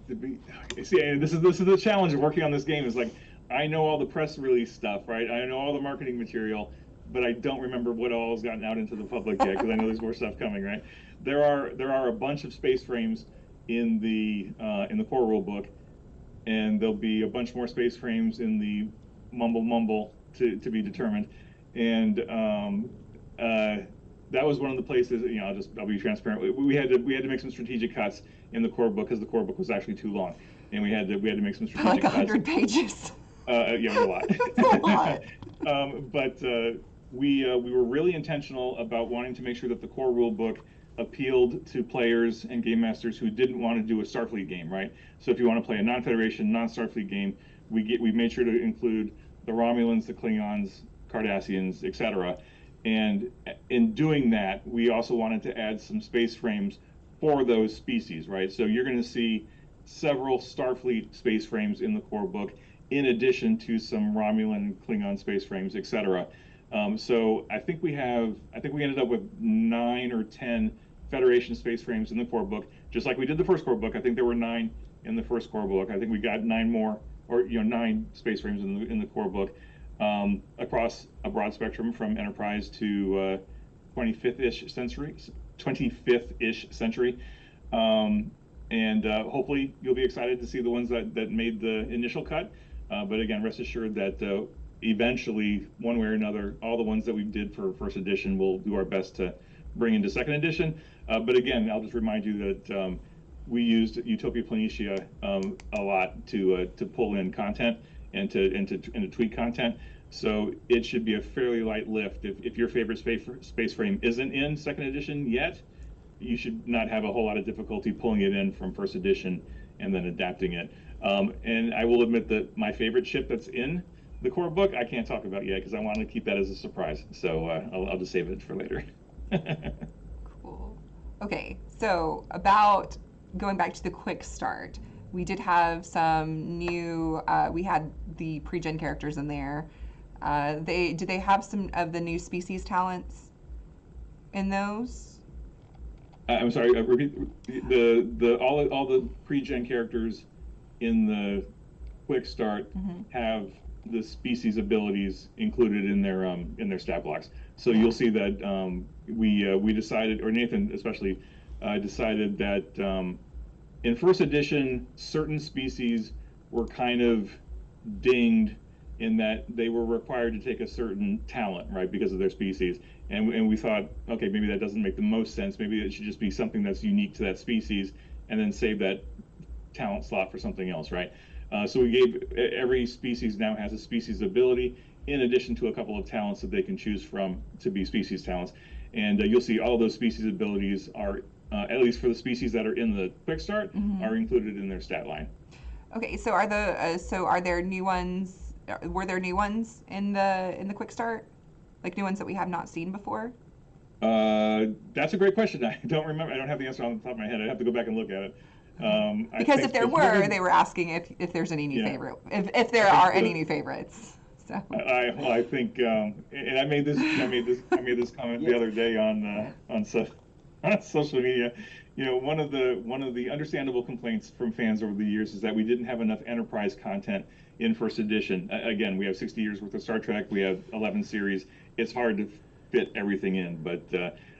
this is the challenge of working on this game. Is like I know all the press release stuff, right? I know all the marketing material, but I don't remember what all has gotten out into the public yet because I know there's more stuff coming, right? There are a bunch of space frames in the core rule book, and there'll be a bunch more space frames in the mumble to be determined. And that was one of the places, I'll be transparent. We had to make some strategic cuts in the core book because the core book was actually too long, and we had to make some strategic like cuts. 100 pages. Yeah, it was a lot. That's a lot. But we were really intentional about wanting to make sure that the core rule book appealed to players and game masters who didn't want to do a Starfleet game, right? So if you want to play a non-Federation, non-Starfleet game, we made sure to include the Romulans, the Klingons, Cardassians, etc. And in doing that, we also wanted to add some space frames for those species, right? So you're going to see several Starfleet space frames in the core book, in addition to some Romulan, Klingon space frames, etc. So I think we ended up with 9 or 10 Federation space frames in the core book, just like we did the first core book. I think there were 9 in the first core book. I think we got 9 more, or 9 space frames in the core book, across a broad spectrum from Enterprise to 25th-ish century. And hopefully you'll be excited to see the ones that made the initial cut. But again, rest assured that eventually, one way or another, all the ones that we did for first edition, we'll do our best to bring into second edition. But again, I'll just remind you that we used Utopia Planitia a lot to pull in content and to tweak content. So it should be a fairly light lift. If your favorite space frame isn't in second edition yet, you should not have a whole lot of difficulty pulling it in from first edition and then adapting it. And I will admit that my favorite ship that's in the core book, I can't talk about yet because I want to keep that as a surprise. So I'll just save it for later. Cool. Okay, so about going back to the quick start, we did have some new, we had the pre-gen characters in there. Did they have some of the new species talents in those? I'm sorry, repeat all the pre-gen characters in the quick start have the species abilities included in their stat blocks. So you'll see that we decided, or Nathan especially decided that in first edition certain species were kind of dinged in that they were required to take a certain talent, right, because of their species. And we thought, okay, maybe that doesn't make the most sense. Maybe it should just be something that's unique to that species and then save that talent slot for something else, right? So we gave, every species now has a species ability in addition to a couple of talents that they can choose from to be species talents. And you'll see all those species abilities are, at least for the species that are in the quick start, are included in their stat line. Okay, so are there new ones? Were there new ones in the quick start, like new ones that we have not seen before? That's a great question. I don't remember. I don't have the answer on the top of my head. I'd have to go back and look at it. Because if there were, they were asking if there's any new favorite, if there are any new favorites. So I think, and I made this comment the other day on social media. One of the understandable complaints from fans over the years is that we didn't have enough Enterprise content in first edition. Again, we have 60 years worth of Star Trek. We have 11 series. It's hard to fit everything in, but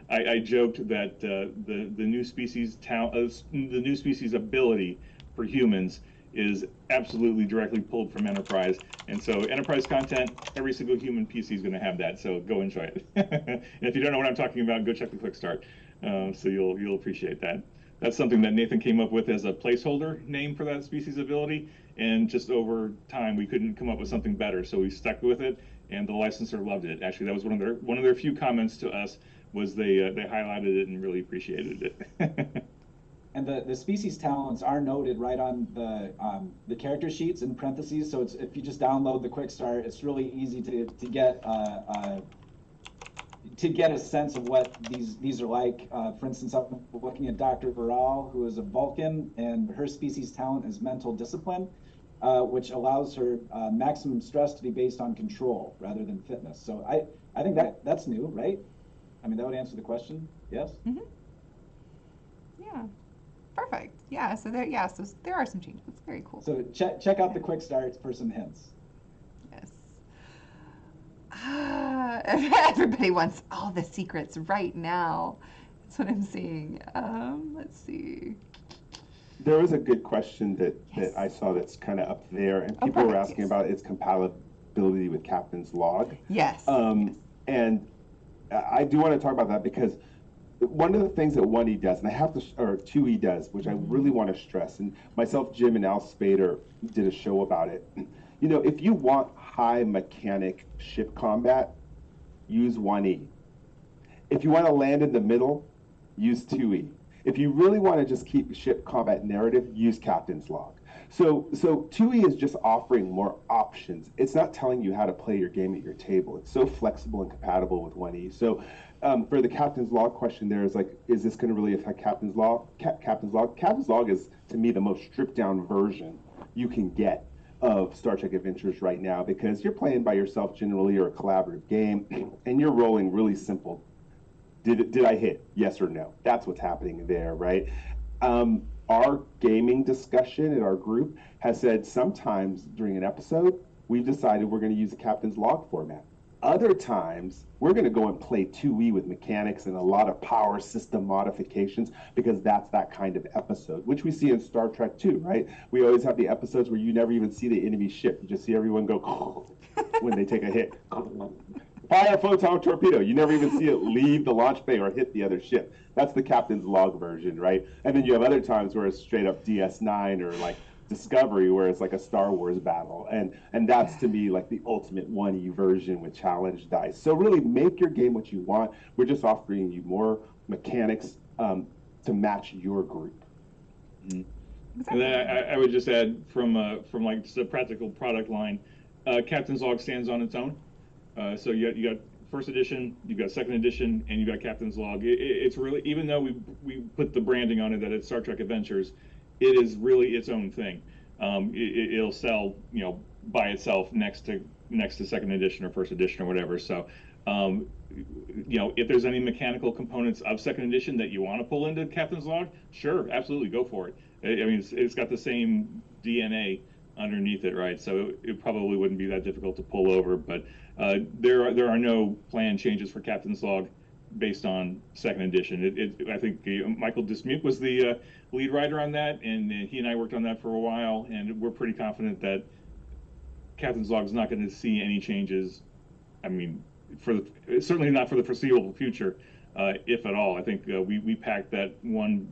I joked that the new species the new species ability for humans is absolutely directly pulled from Enterprise, and so Enterprise content, every single human PC is going to have that. So go enjoy it. And if you don't know what I'm talking about, go check the quick start. So you'll appreciate that. That's something that Nathan came up with as a placeholder name for that species ability, and just over time we couldn't come up with something better, so we stuck with it, and the licensor loved it. Actually, that was one of their few comments to us, was they highlighted it and really appreciated it. And the species talents are noted right on the character sheets in parentheses. So if you just download the quick start, it's really easy to get a sense of what these are like. For instance, I'm looking at Dr. Baral, who is a Vulcan, and her species talent is mental discipline, which allows her maximum stress to be based on control rather than fitness. So I think that's new, right? I mean, that would answer the question. Yes. Mm-hmm. Yeah. Perfect. Yeah. So there are some changes. It's very cool. So check out the quick start for some hints. Yes. Everybody wants all the secrets right now. That's what I'm seeing. Let's see. There was a good question that I saw that's kind of up there, and people were asking about its compatibility with Captain's Log. Yes. And I do want to talk about that because one of the things that 1E does, and I have to, or 2E does, which I really want to stress, and myself, Jim, and Al Spader did a show about it. You know, if you want high mechanic ship combat, use 1E. If you want to land in the middle, use 2E. If you really want to just keep ship combat narrative, use Captain's Log. So 2E is just offering more options. It's not telling you how to play your game at your table. It's so flexible and compatible with 1E. So for the Captain's Log question, there is like, is this going to really affect Captain's Log? Captain's Log. Captain's Log is, to me, the most stripped down version you can get of Star Trek Adventures right now, because you're playing by yourself generally, or a collaborative game, and you're rolling really simple. Did I hit? Yes or no? That's what's happening there, right? Our gaming discussion in our group has said sometimes during an episode, we've decided we're going to use the Captain's Log format. Other times, we're going to go and play 2E with mechanics and a lot of power system modifications, because that's that kind of episode, which we see in Star Trek too, right? We always have the episodes where you never even see the enemy ship. You just see everyone go when they take a hit. Fire photon torpedo. You never even see it leave the launch bay or hit the other ship. That's the Captain's Log version, right? And then you have other times where it's straight up DS9 or like Discovery, where it's like a Star Wars battle. And that's, to me, like the ultimate 1E version with challenge dice. So really make your game what you want. We're just offering you more mechanics to match your group. Mm-hmm. Exactly. And then I would just add from like just a practical product line, Captain's Log stands on its own. So you got first edition, you got second edition, and you got Captain's Log. It's really, even though we put the branding on it that it's Star Trek Adventures, it is really its own thing. It'll sell, you know, by itself next to second edition or first edition or whatever. So, you know, if there's any mechanical components of second edition that you want to pull into Captain's Log, sure, absolutely, go for it. I mean, it's got the same DNA underneath it, right? So it probably wouldn't be that difficult to pull over, but there are no planned changes for Captain's Log based on second edition. I think Michael Dismuke was the lead writer on that, and he and I worked on that for a while, and we're pretty confident that Captain's Log is not going to see any changes. I mean, certainly not for the foreseeable future, if at all. I think we packed that one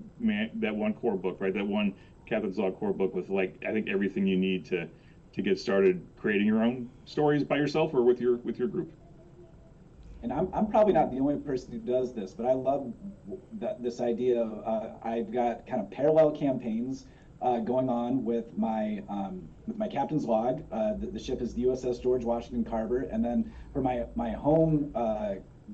core book, right? That one Captain's Log core book with, like, I think everything you need to get started creating your own stories by yourself or with your group. And I'm probably not the only person who does this, but I love this idea of I've got kind of parallel campaigns going on with my Captain's Log. The ship is the USS George Washington Carver, and then for my home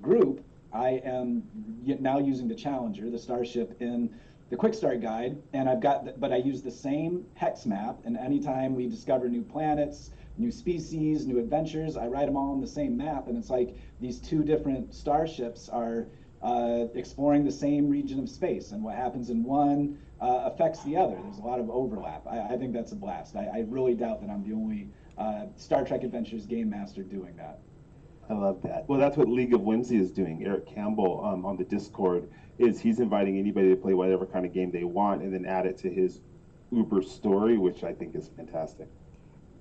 group, I am now using the Challenger, the Starship, in the Quick Start Guide, and but I use the same hex map, and anytime we discover new planets, new species, new adventures, I write them all on the same map, and it's like these two different starships are exploring the same region of space, and what happens in one affects the other. There's a lot of overlap. I think that's a blast. I really doubt that I'm the only Star Trek Adventures game master doing that. I love that. Well, that's what League of Whimsy is doing. Eric Campbell on the Discord he's inviting anybody to play whatever kind of game they want and then add it to his Uber story, which I think is fantastic.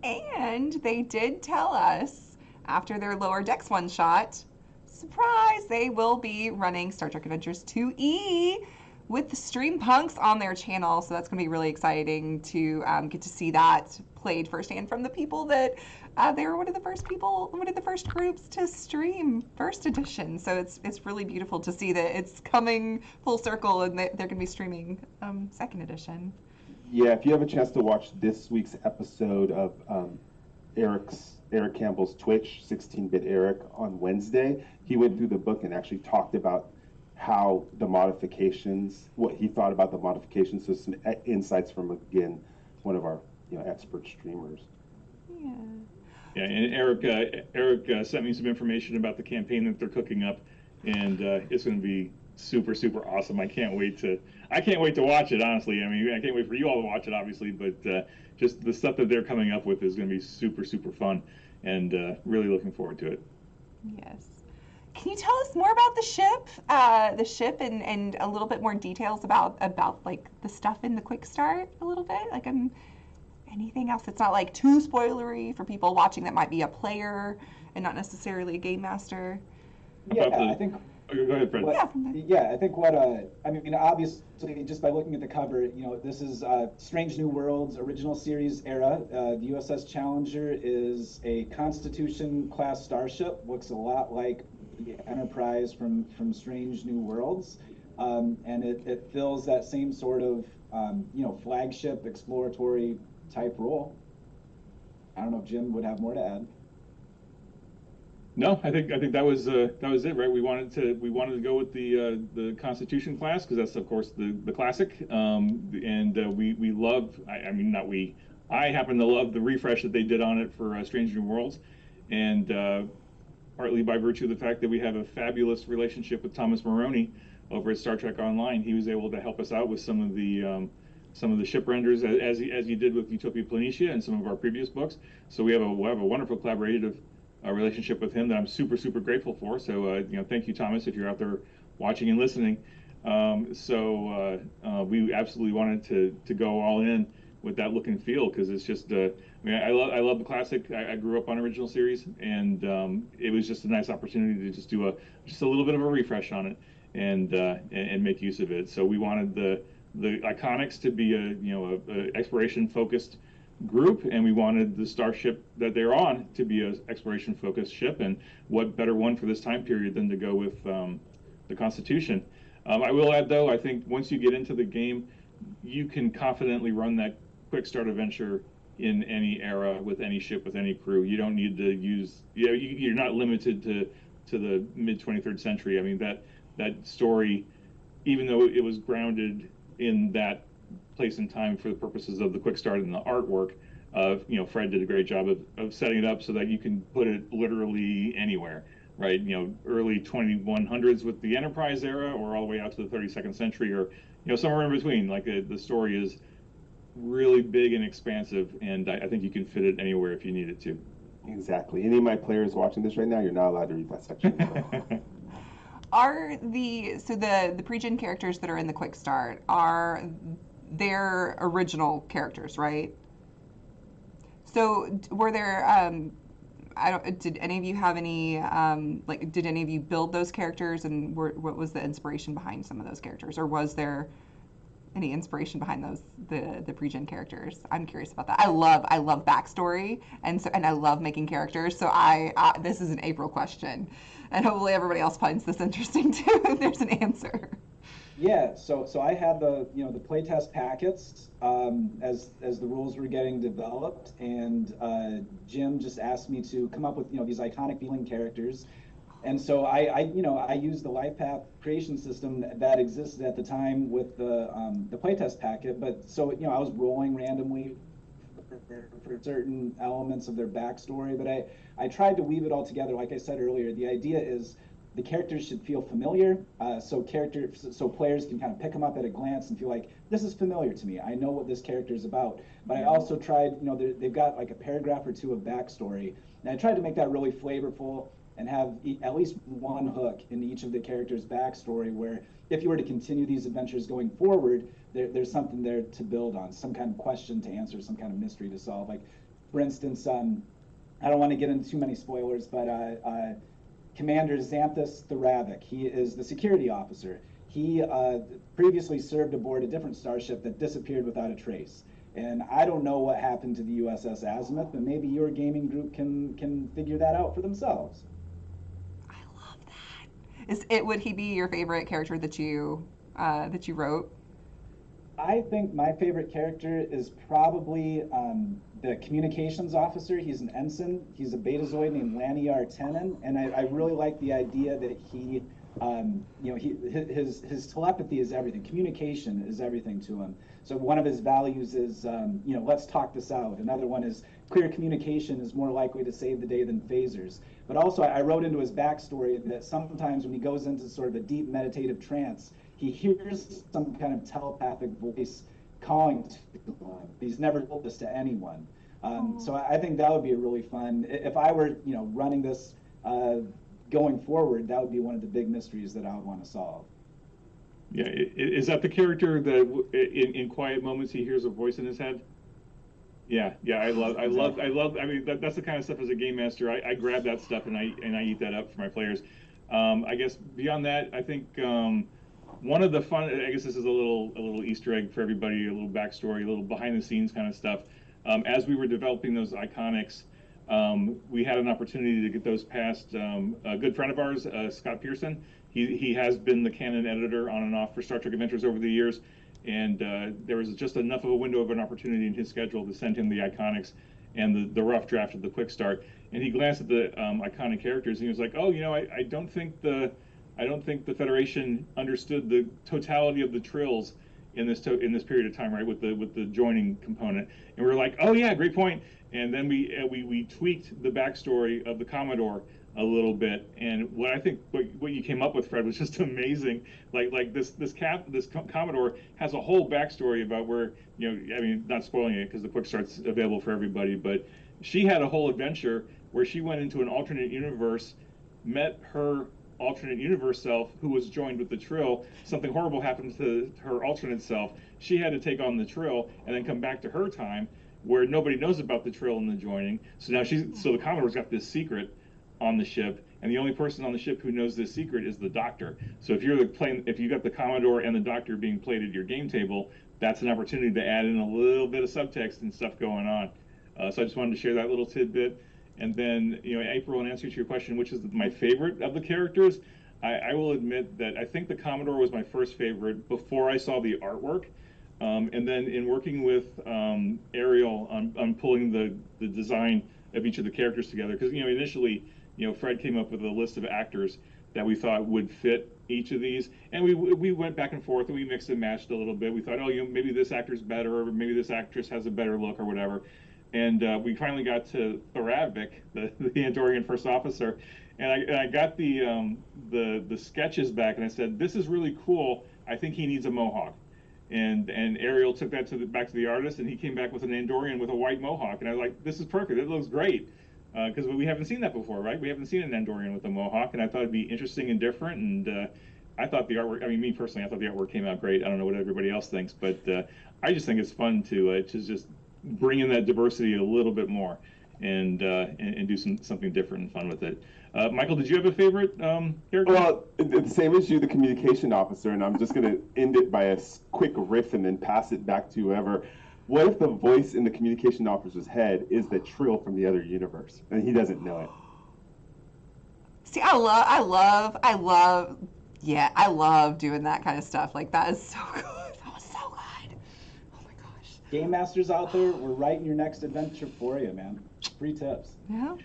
And they did tell us after their Lower Decks one shot, surprise, they will be running Star Trek Adventures 2E with the Stream Punks on their channel. So that's going to be really exciting to get to see that played firsthand from the people that they were one of the first groups to stream first edition. So it's really beautiful to see that it's coming full circle and that they're going to be streaming second edition. Yeah, if you have a chance to watch this week's episode of Eric Campbell's Twitch, 16-Bit Eric, on Wednesday, he went through the book and actually talked about how the modifications, what he thought about the modifications, so some insights from, again, one of our expert streamers. Yeah. Yeah, and Eric sent me some information about the campaign that they're cooking up, and it's going to be super, super awesome. I can't wait to watch it, honestly. I mean, I can't wait for you all to watch it, obviously, but just the stuff that they're coming up with is going to be super, super fun, and really looking forward to it. Yes. Can you tell us more about the ship, and a little bit more details about like the stuff in the Quick Start a little bit? Like, anything else that's not like too spoilery for people watching that might be a player and not necessarily a game master? Yeah, about the. I think Okay, go ahead, Fred. I think I mean, obviously, just by looking at the cover, this is Strange New Worlds original series era. The USS Challenger is a Constitution class starship. Looks a lot like the Enterprise from Strange New Worlds, and it fills that same sort of flagship exploratory type role. I don't know if Jim would have more to add. No, I think that was it, right? We wanted to go with the Constitution class because that's of course the classic, and we love. I mean, not we. I happen to love the refresh that they did on it for Strange New Worlds, and partly by virtue of the fact that we have a fabulous relationship with Thomas Maroney over at Star Trek Online. He was able to help us out with some of the ship renders as he did with Utopia Planitia and some of our previous books. So we have a wonderful collaborative relationship with him that I'm super grateful for. So thank you, Thomas, if you're out there watching and listening. We absolutely wanted to go all in with that look and feel because it's just I mean I love the classic. I grew up on original series, and it was just a nice opportunity to just do a little bit of a refresh on it and make use of it. So we wanted the Iconics to be a exploration focused group, and we wanted the starship that they're on to be an exploration focused ship, and what better one for this time period than to go with the Constitution. I will add though, I think once you get into the game, you can confidently run that quick start adventure in any era with any ship with any crew. You don't need to use you're not limited to the mid 23rd century. I mean that story, even though it was grounded in that place and time for the purposes of the quick start and the artwork, Fred did a great job of setting it up so that you can put it literally anywhere, right? Early 2100s with the Enterprise era, or all the way out to the 32nd century, or somewhere in between. Like the story is really big and expansive, and I think you can fit it anywhere if you need it to. Exactly. Any of my players watching this right now, you're not allowed to read that section. Are the pre-gen characters that are in the quick start, are their original characters, right? So were there did any of you have any did any of you build those characters, and what was the inspiration behind some of those characters, or was there any inspiration behind the pre-gen characters? I'm curious about that. I love backstory, and I love making characters. So this is an April question, and hopefully everybody else finds this interesting too if there's an answer. Yeah, so I had the playtest packets as the rules were getting developed, and Jim just asked me to come up with these iconic feeling characters, and so I used the life path creation system that existed at the time with the playtest packet. But so I was rolling randomly for certain elements of their backstory, but I tried to weave it all together. Like I said earlier, the idea is the characters should feel familiar, so players can kind of pick them up at a glance and feel like this is familiar to me. I know what this character is about. But I also tried, they've got like a paragraph or two of backstory, and I tried to make that really flavorful and have at least one hook in each of the characters' backstory, where if you were to continue these adventures going forward, there's something there to build on, some kind of question to answer, some kind of mystery to solve. Like, for instance, I don't want to get into too many spoilers, but Commander Xanthus Thoravik, he is the security officer. He previously served aboard a different starship that disappeared without a trace. And I don't know what happened to the USS Azimuth, but maybe your gaming group can figure that out for themselves. I love that. Would he be your favorite character that you wrote? I think my favorite character is probably the communications officer. He's an ensign. He's a betazoid named Laniar Tenen, and I really like the idea that he, his telepathy is everything. Communication is everything to him. So one of his values is, let's talk this out. Another one is clear communication is more likely to save the day than phasers. But also, I wrote into his backstory that sometimes when he goes into sort of a deep meditative trance, he hears some kind of telepathic voice calling to him. He's never told this to anyone. So I think that would be a really fun, if I were, running this going forward, that would be one of the big mysteries that I would want to solve. Yeah, is that the character that in quiet moments he hears a voice in his head? Yeah, I love. I mean, that's the kind of stuff as a game master. I grab that stuff and I eat that up for my players. I guess beyond that, I think one of the fun, I guess this is a little Easter egg for everybody, a little backstory, a little behind the scenes kind of stuff. As we were developing those iconics, we had an opportunity to get those past a good friend of ours, Scott Pearson. He has been the canon editor on and off for Star Trek Adventures over the years, and there was just enough of a window of an opportunity in his schedule to send him the iconics and the rough draft of the quick start. And he glanced at the iconic characters and he was like, "Oh, I don't think the Federation understood the totality of the trills in this period of time, right? With the joining component." And we were like, "Oh yeah, great point." And then we tweaked the backstory of the Commodore a little bit, and what you came up with, Fred, was just amazing. Like this Commodore has a whole backstory about where, I mean, not spoiling it because the quick start's available for everybody, but she had a whole adventure where she went into an alternate universe, met her alternate universe self who was joined with the Trill. Something horrible happened to her alternate self. She had to take on the Trill and then come back to her time where nobody knows about the Trill and the joining. So now the Commodore's got this secret on the ship, and the only person on the ship who knows this secret is the Doctor. So if you got the Commodore and the Doctor being played at your game table, that's an opportunity to add in a little bit of subtext and stuff going on. So I just wanted to share that little tidbit. And then, April, in answer to your question, which is my favorite of the characters, I will admit that I think the Commodore was my first favorite before I saw the artwork. And then in working with Ariel on pulling the design of each of the characters together, because, initially, Fred came up with a list of actors that we thought would fit each of these. And we went back and forth and we mixed and matched a little bit. We thought, maybe this actor's better, or maybe this actress has a better look or whatever. And we finally got to Thoravik, the Andorian first officer, and I got the sketches back, and I said, "This is really cool. I think he needs a mohawk." And Ariel took that back to the artist, and he came back with an Andorian with a white mohawk, and I was like, "This is perfect. It looks great," because we haven't seen that before, right? We haven't seen an Andorian with a mohawk, and I thought it'd be interesting and different. And I thought the artwork. I mean, me personally, I thought the artwork came out great. I don't know what everybody else thinks, but I just think it's fun to just bring in that diversity a little bit more, and do something different and fun with it. Michael, did you have a favorite character? Well, it's the same as you, the communication officer, and I'm just going to end it by a quick riff and then pass it back to whoever. What if the voice in the communication officer's head is the Trill from the other universe, and he doesn't know it? See, I love doing that kind of stuff. Like, that is so good. That was so good. Oh my gosh. Game masters out there, we're writing your next adventure for you, man. Free tips. Yeah.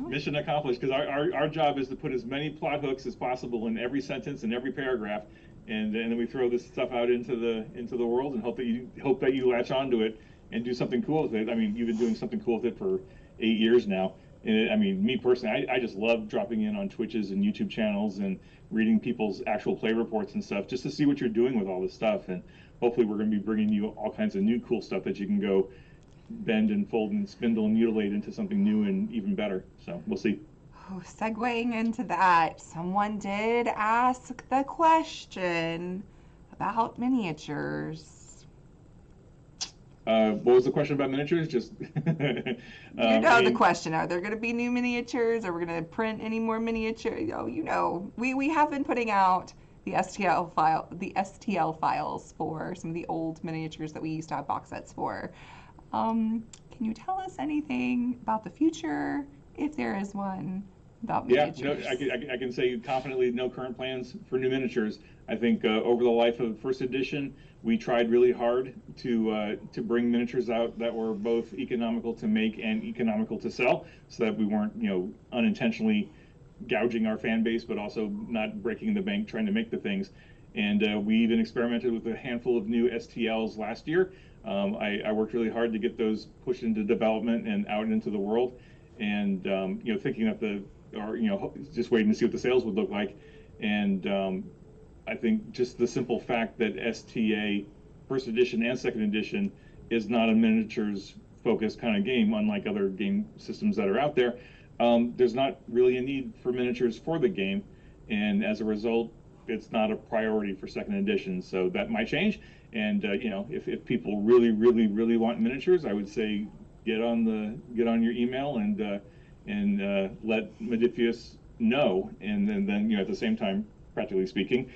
Mission accomplished, because our job is to put as many plot hooks as possible in every sentence and every paragraph, and then we throw this stuff out into the world and hope that you latch onto it and do something cool with it. I mean, you've been doing something cool with it for 8 years now. And I mean, me personally, I just love dropping in on Twitches and YouTube channels and reading people's actual play reports and stuff just to see what you're doing with all this stuff. And hopefully we're going to be bringing you all kinds of new cool stuff that you can go bend and fold and spindle and mutilate into something new and even better. So we'll see. Oh, segueing into that, someone did ask the question about miniatures. What was the question about miniatures? Just the question: are there going to be new miniatures? Are we going to print any more miniatures? Oh, we have been putting out the STL files for some of the old miniatures that we used to have box sets for. Can you tell us anything about the future, if there is one, about miniatures? Yeah, I can say confidently, no current plans for new miniatures. I think over the life of first edition, we tried really hard to bring miniatures out that were both economical to make and economical to sell, so that we weren't unintentionally gouging our fan base, but also not breaking the bank trying to make the things. And we even experimented with a handful of new STLs last year. I worked really hard to get those pushed into development and out into the world, and thinking that just waiting to see what the sales would look like. And I think just the simple fact that STA first edition and second edition is not a miniatures focused kind of game, unlike other game systems that are out there. There's not really a need for miniatures for the game, and as a result, it's not a priority for second edition. So that might change. And if people really, really, really want miniatures, I would say get on your email and let Modiphius no, and then at the same time, practically speaking,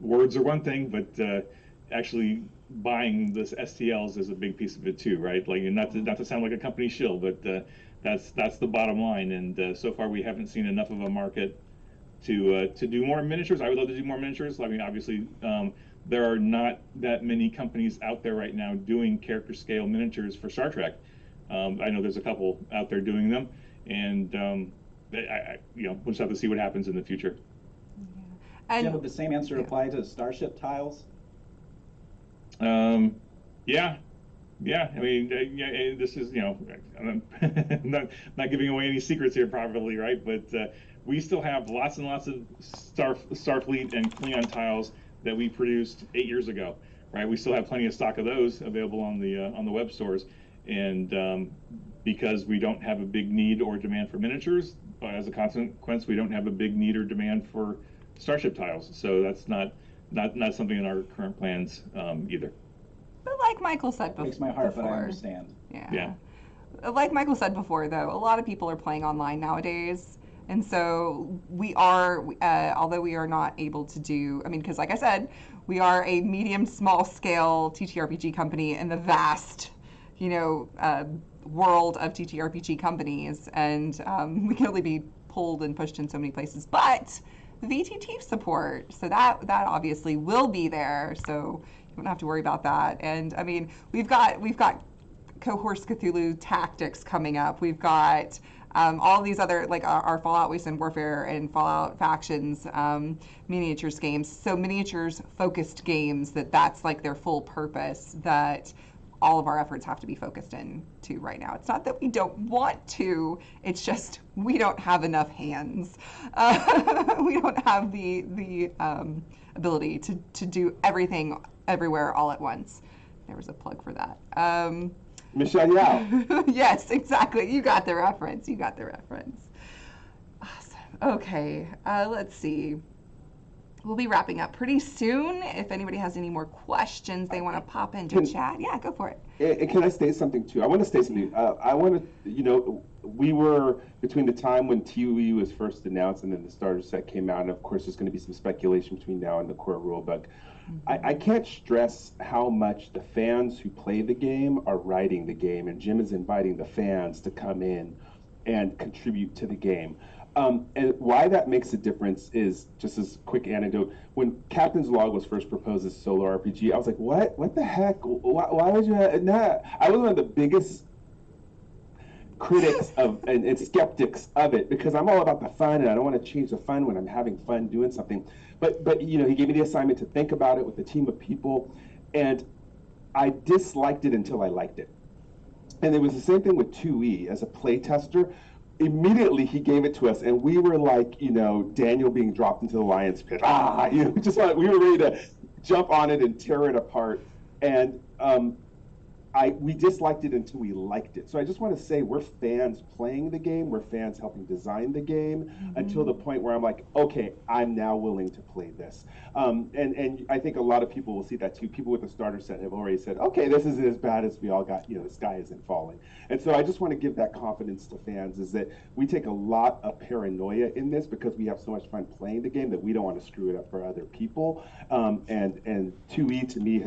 words are one thing, but actually buying this STLs is a big piece of it too, right? Like, not to sound like a company shill, but that's the bottom line. And so far, we haven't seen enough of a market to do more miniatures. I would love to do more miniatures. I mean, obviously, there are not that many companies out there right now doing character scale miniatures for Star Trek. I know there's a couple out there doing them, and we'll just have to see what happens in the future. And Jim, would the same answer apply to Starship tiles? Yeah. I mean, this is, I'm not giving away any secrets here, probably, right? But we still have lots and lots of Starfleet and Klingon tiles that we produced 8 years ago, right? We still have plenty of stock of those available on the web stores, and because we don't have a big need or demand for miniatures, as a consequence, we don't have a big need or demand for Starship tiles. So that's not something in our current plans either. But like Michael said before, Breaks my heart, but I understand. Yeah. Like Michael said before, though, a lot of people are playing online nowadays. And so we are, although we are not able to do, I mean, because like I said, we are a medium, small scale TTRPG company in the vast, world of TTRPG companies. And we can only be pulled and pushed in so many places. But VTT support, so that obviously will be there. So you don't have to worry about that. And I mean, we've got Cohorts Cthulhu Tactics coming up. We've got all these other, like our Fallout Wasteland Warfare and Fallout Factions miniatures games. So miniatures focused games that's like their full purpose, that all of our efforts have to be focused into right now. It's not that we don't want to, it's just we don't have enough hands. We don't have the ability to do everything everywhere all at once. There was a plug for that. Michelle Yao. Yes, exactly. You got the reference. Awesome. Okay, let's see. We'll be wrapping up pretty soon. If anybody has any more questions they want to pop into chat, yeah, go for it. And can I say something too? I want to say something. I want to, we were between the time when TUE was first announced and then the starter set came out, and of course there's going to be some speculation between now and the core rulebook. I can't stress how much the fans who play the game are writing the game, and Jim is inviting the fans to come in and contribute to the game. And why that makes a difference is, just as a quick anecdote, when Captain's Log was first proposed as solo RPG, I was like, what the heck? Why would you have that? I was one of the biggest critics of and skeptics of it, because I'm all about the fun, and I don't want to change the fun when I'm having fun doing something. But he gave me the assignment to think about it with a team of people, and I disliked it until I liked it. And it was the same thing with 2E as a play tester. Immediately he gave it to us, and we were like, Daniel being dropped into the lion's pit. Just like we were ready to jump on it and tear it apart. And we disliked it until we liked it. So I just want to say, we're fans playing the game, we're fans helping design the game, until the point where I'm like, okay, I'm now willing to play this. And I think a lot of people will see that too. People with the starter set have already said, okay, this isn't as bad as we all got, the sky isn't falling. And so I just want to give that confidence to fans, is that we take a lot of paranoia in this because we have so much fun playing the game that we don't want to screw it up for other people. And 2E to me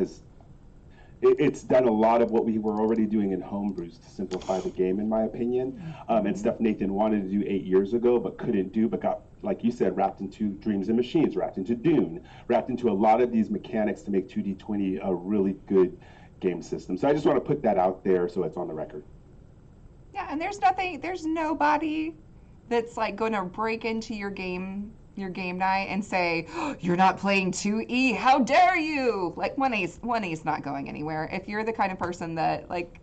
it's done a lot of what we were already doing in homebrews to simplify the game, in my opinion, and stuff Nathan wanted to do 8 years ago but couldn't do, but got, like you said, wrapped into Dreams and Machines, wrapped into Dune, wrapped into a lot of these mechanics to make 2D20 a really good game system. So I just want to put that out there so it's on the record. Yeah, and there's nobody that's like going to break into your game night and say, oh, you're not playing 2E, how dare you? Like 1A's not going anywhere. If you're the kind of person that, like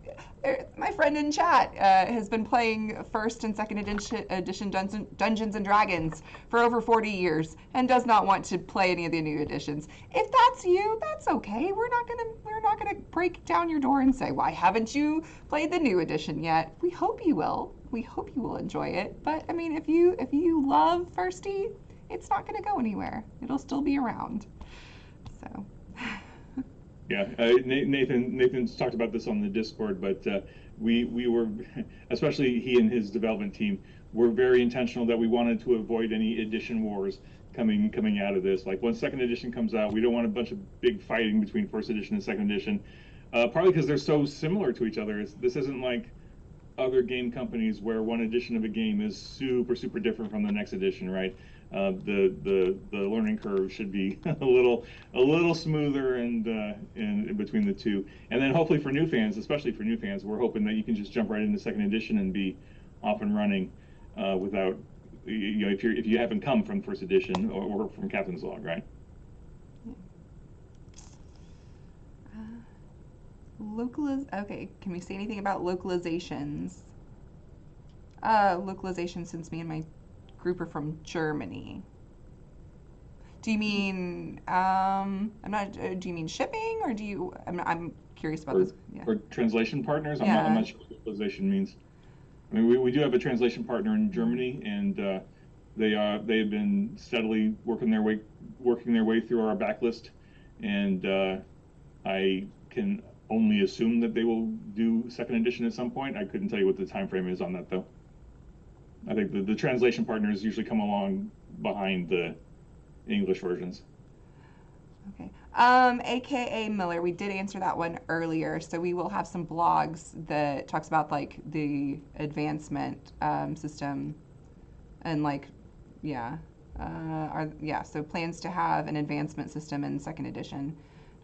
my friend in chat has been playing first and second edition Dungeons and Dragons for over 40 years and does not want to play any of the new editions. If that's you, that's okay. We're not gonna break down your door and say, why haven't you played the new edition yet? We hope you will. We hope you will enjoy it. But I mean, if you love Firsty, it's not going to go anywhere. It'll still be around. So. Yeah, Nathan's talked about this on the Discord, but we were, especially he and his development team, we're very intentional that we wanted to avoid any edition wars coming out of this. Like when second edition comes out, we don't want a bunch of big fighting between first edition and second edition, partly because they're so similar to each other. This isn't like other game companies where one edition of a game is super different from the next edition, right? The learning curve should be a little smoother and in between the two. And then hopefully for new fans, especially for new fans, we're hoping that you can just jump right into second edition and be off and running without, if you haven't come from first edition or from Captain's Log, right? Okay, can we say anything about localizations? Localization, since me and my group are from Germany. Do you mean do you mean shipping, or do you? I'm curious about this. Yeah. Or translation partners. Yeah. I'm not sure what localization means. I mean, we do have a translation partner in Germany, and they have been steadily working their way through our backlist, and I can only assume that they will do second edition at some point. I couldn't tell you what the time frame is on that, though. I think the translation partners usually come along behind the English versions. Okay. AKA Miller, we did answer that one earlier, so we will have some blogs that talks about like the advancement system and like, so plans to have an advancement system in second edition,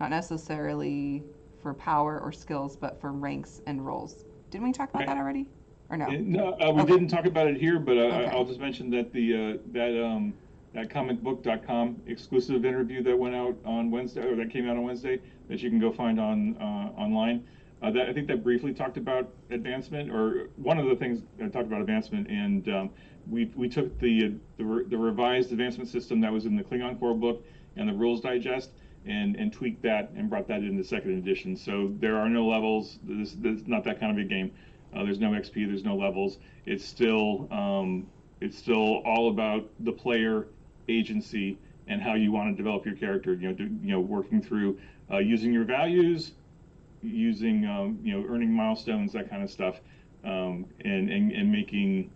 not necessarily for power or skills, but for ranks and roles. Didn't we talk about that already? Or no? No, we didn't talk about it here, but Okay. I'll just mention that that comicbook.com exclusive interview that went out on Wednesday, or that came out on Wednesday, that you can go find on online. I think that briefly talked about advancement, or one of the things that talked about advancement, and we took the revised advancement system that was in the Klingon core book and the rules digest, and tweaked that and brought that into second edition. So there are no levels. This is not that kind of a game. There's no XP. There's no levels. It's still all about the player agency and how you want to develop your character. Working through using your values, using earning milestones, that kind of stuff, and making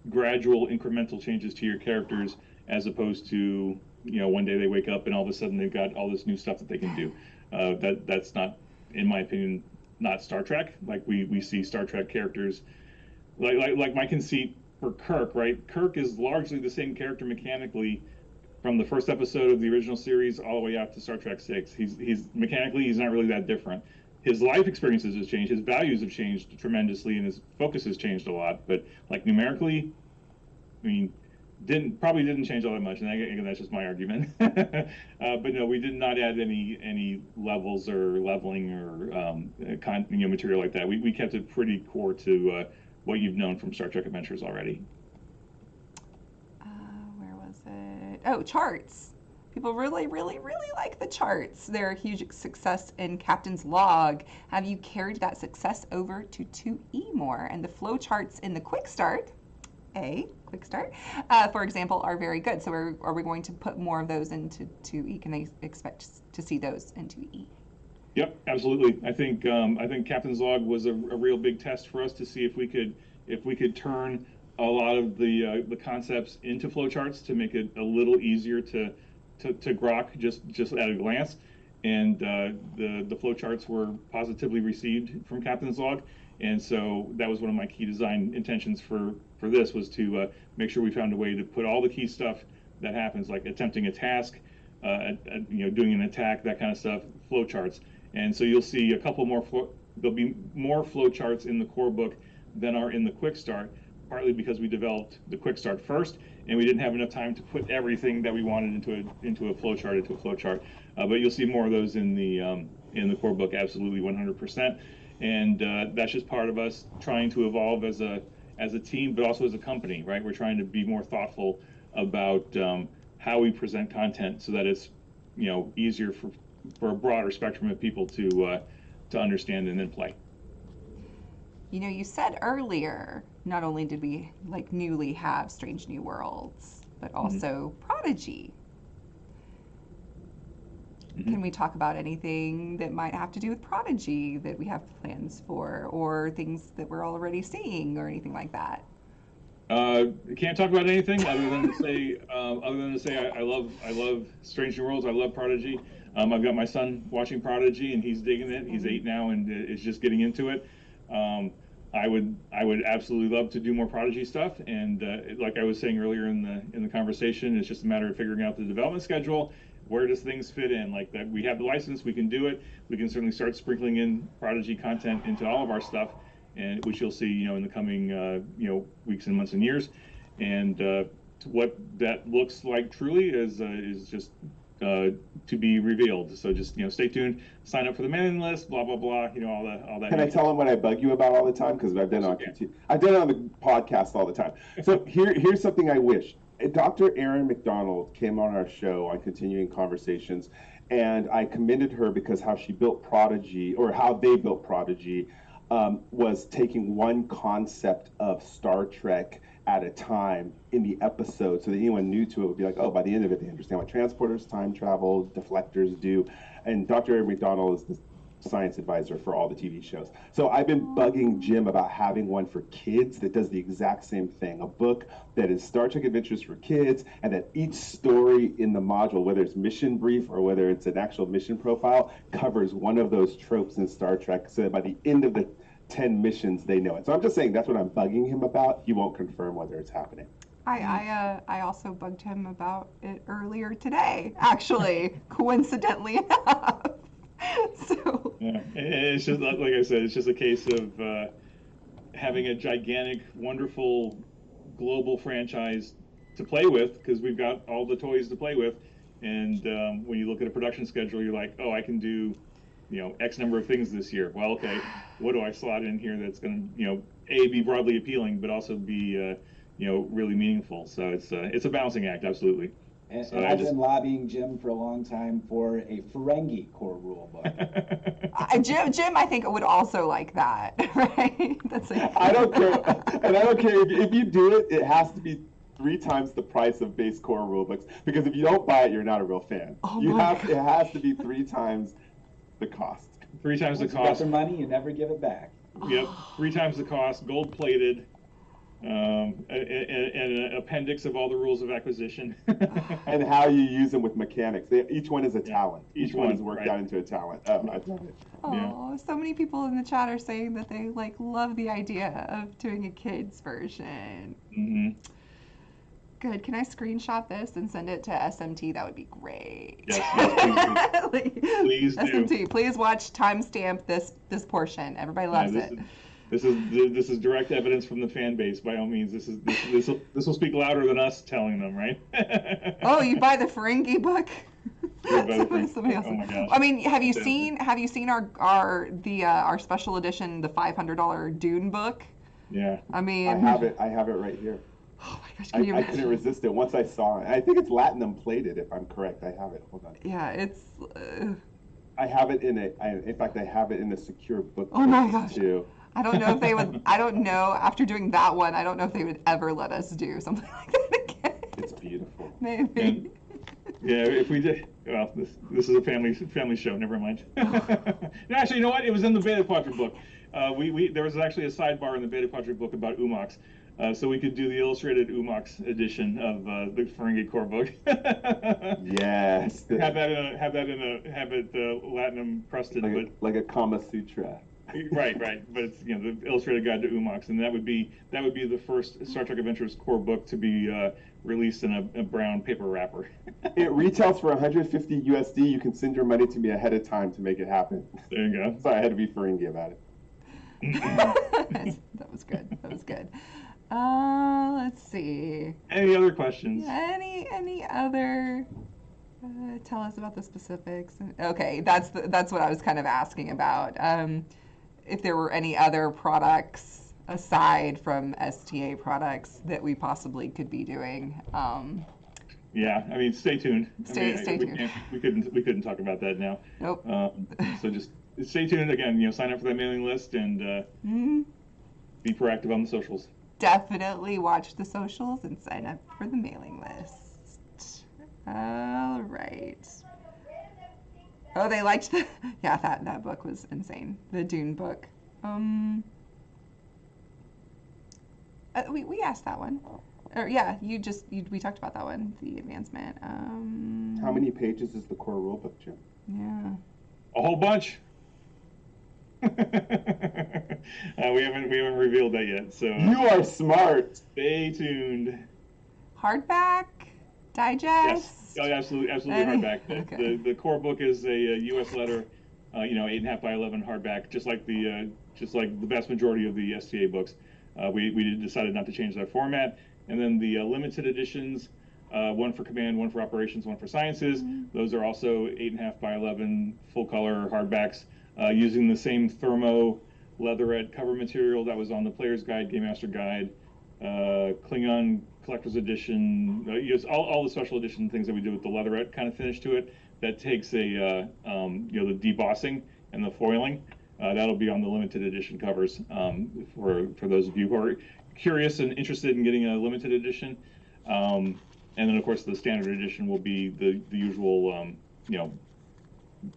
gradual incremental changes to your characters, as opposed to one day they wake up and all of a sudden they've got all this new stuff that they can do. That's not, in my opinion, not Star Trek. Like we see Star Trek characters, like my conceit for Kirk, right? Kirk is largely the same character mechanically from the first episode of the original series all the way out to Star Trek 6. He's mechanically, he's not really that different. His life experiences has changed, his values have changed tremendously, and his focus has changed a lot. But like numerically, I mean, probably didn't change all that much, and again, that's just my argument. But no, we did not add any levels or leveling or material like that. We kept it pretty core to what you've known from Star Trek Adventures already. Where was it? Oh, charts. People really like the charts. They're a huge success in Captain's Log. Have you carried that success over to 2E more? And the flowcharts in the Quick Start, for example, are very good. So are we going to put more of those into 2E? Can they expect to see those in 2E? Yep, absolutely. I think Captain's Log was a real big test for us to see if we could turn a lot of the concepts into flowcharts to make it a little easier to grok just at a glance. And the flowcharts were positively received from Captain's Log, and so that was one of my key design intentions for this, was to make sure we found a way to put all the key stuff that happens, like attempting a task, doing an attack, that kind of stuff, flowcharts. And so you'll see a couple more, there'll be more flowcharts in the core book than are in the Quick Start, partly because we developed the Quick Start first, and we didn't have enough time to put everything that we wanted into a flowchart. But you'll see more of those in the core book, absolutely 100%. And that's just part of us trying to evolve as a team, but also as a company, right? We're trying to be more thoughtful about how we present content so that it's easier for a broader spectrum of people to understand and then play. You said earlier, not only did we newly have Strange New Worlds, but also Prodigy. Mm-hmm. Can we talk about anything that might have to do with Prodigy that we have plans for, or things that we're already seeing, or anything like that? Can't talk about anything other than to say I love Strange New Worlds. I love Prodigy. I've got my son watching Prodigy, and he's digging it. He's 8 now, and is just getting into it. I would absolutely love to do more Prodigy stuff. And like I was saying earlier in the conversation, it's just a matter of figuring out the development schedule. Where does things fit in? Like that, we have the license, we can do it. We can certainly start sprinkling in Prodigy content into all of our stuff, and which you'll see, in the coming, weeks and months and years. And what that looks like truly is just to be revealed. So just stay tuned, sign up for the mailing list, blah blah blah. All that. Can I tell them what I bug you about all the time? Because I've done I've done it on the podcast all the time. So here's something I wish. Dr. Erin McDonald came on our show on Continuing Conversations, and I commended her because how she built Prodigy, or how they built Prodigy, was taking one concept of Star Trek at a time in the episode, so that anyone new to it would be like, oh, by the end of it, they understand what transporters, time travel, deflectors do. And Dr. Erin McDonald is the science advisor for all the TV shows. So I've been bugging Jim about having one for kids that does the exact same thing. A book that is Star Trek Adventures for kids, and that each story in the module, whether it's mission brief or whether it's an actual mission profile, covers one of those tropes in Star Trek, so that by the end of the 10 missions, they know it. So I'm just saying that's what I'm bugging him about. He won't confirm whether it's happening. I also bugged him about it earlier today, actually, coincidentally enough. So Yeah, it's just like I said, it's just a case of having a gigantic, wonderful, global franchise to play with, because we've got all the toys to play with. And when you look at a production schedule, you're like, oh, I can do X number of things this year. Well, okay, what do I slot in here that's going to, be broadly appealing, but also be, really meaningful. So it's a balancing act, absolutely. And, so and I've been lobbying Jim for a long time for a Ferengi core rule book. Jim, I think would also like that, right? That's it. I don't care, and I don't care if you do it. It has to be 3 times the price of base core rulebooks, because if you don't buy it, you're not a real fan. Oh It has to be 3 times the cost. 3 times the Once you got cost. their money, you never give it back. Yep, 3 times the cost, gold plated, and an appendix of all the rules of acquisition. And how you use them with mechanics. Each one is a talent. Each one is worked right. out into a talent. Oh, I love it. Oh, so many people in the chat are saying that they love the idea of doing a kids version. Mm-hmm. Good. Can I screenshot this and send it to SMT? That would be great. Yes, please do. SMT, please watch timestamp this portion. Everybody loves it. This is direct evidence from the fan base. By all means, this will speak louder than us telling them, right? Oh, you buy the Ferengi book? Somebody else. Oh my gosh. I mean, have you seen our special edition, the $500 Dune book? Yeah. I mean, I have it right here. Oh my gosh, I couldn't resist it once I saw it. I think it's Platinum plated, if I'm correct. I have it. Hold on. Yeah, it's. I have it in fact, I have it in a secure book. Oh my gosh. Too. I don't know if they would. I don't know. After doing that one, I don't know if they would ever let us do something like that again. It's beautiful. Maybe. And, yeah, if we did, well, this is a family show. Never mind. Actually, you know what? It was in the Beta Quadrant book. There was actually a sidebar in the Beta Quadrant book about Umox. So we could do the illustrated Umox edition of the Ferengi core book. Yes. Have it Latinum crusted, like a Kama Sutra. Right. But it's the illustrated guide to Umox, and that would be the first Star Trek Adventures core book to be released in a brown paper wrapper. It retails for 150 USD. You can send your money to me ahead of time to make it happen. There you go. Sorry, I had to be Ferengi about it. That was good. Let's see. Any other questions? Any other? Tell us about the specifics. Okay, that's what I was kind of asking about. If there were any other products aside from STA products that we possibly could be doing. Yeah, I mean, stay tuned. Stay tuned. We couldn't talk about that now. Nope. So just stay tuned again. Sign up for that mailing list and be proactive on the socials. Definitely watch the socials and sign up for the mailing list. All right. Oh, they liked the. Yeah, that book was insane. The Dune book. We asked that one. Or yeah, we talked about that one, the advancement. How many pages is the core rulebook, Jim? Yeah. A whole bunch. We haven't revealed that yet, so You are smart. stay tuned. Hardback, Yes, digest. oh, yeah, absolutely, absolutely hardback. The core book is a U.S. letter, 8.5 by 11 hardback, just like the vast majority of the STA books. We decided not to change that format, and then the limited editions, one for command, one for operations, one for sciences. Those are also 8.5 by 11 full color hardbacks, using the same thermo leatherette cover material that was on the Player's Guide, Game Master Guide, Klingon Collector's Edition, all the special edition things that we do with the leatherette kind of finish to it. That takes the debossing and the foiling. That'll be on the limited edition covers, for those of you who are curious and interested in getting a limited edition. And then, of course, the standard edition will be the usual,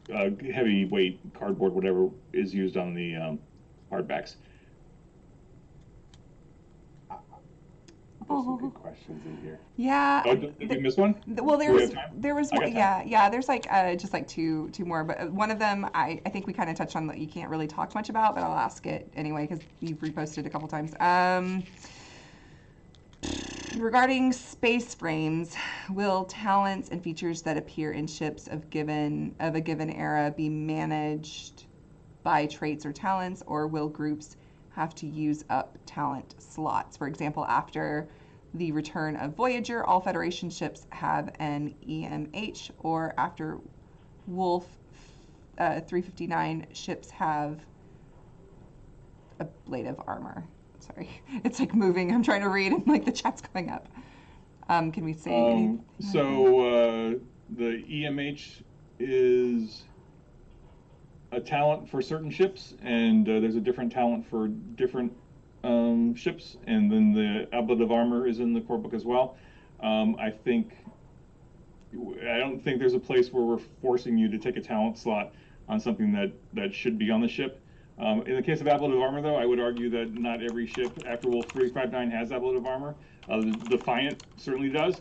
heavyweight cardboard, whatever is used on the hardbacks. There's some good questions in here. Yeah. Oh, did we miss one? Well, Do we have time? there was I got one, time. yeah, there's like just like two more, but one of them I think we kind of touched on that you can't really talk much about, but I'll ask it anyway because you've reposted a couple times. Regarding space frames, will talents and features that appear in ships of a given era be managed by traits or talents, or will groups have to use up talent slots? For example, after the return of Voyager, all Federation ships have an EMH, or after Wolf 359 ships have ablative armor. Sorry, it's like moving. I'm trying to read and like the chat's going up. Can we say anything? So the EMH is a talent for certain ships, and there's a different talent for different ships, and then the ablative armor is in the core book as well. I don't think there's a place where we're forcing you to take a talent slot on something that should be on the ship. In the case of ablative armor, though, I would argue that not every ship after Wolf 359 has ablative armor. The Defiant certainly does,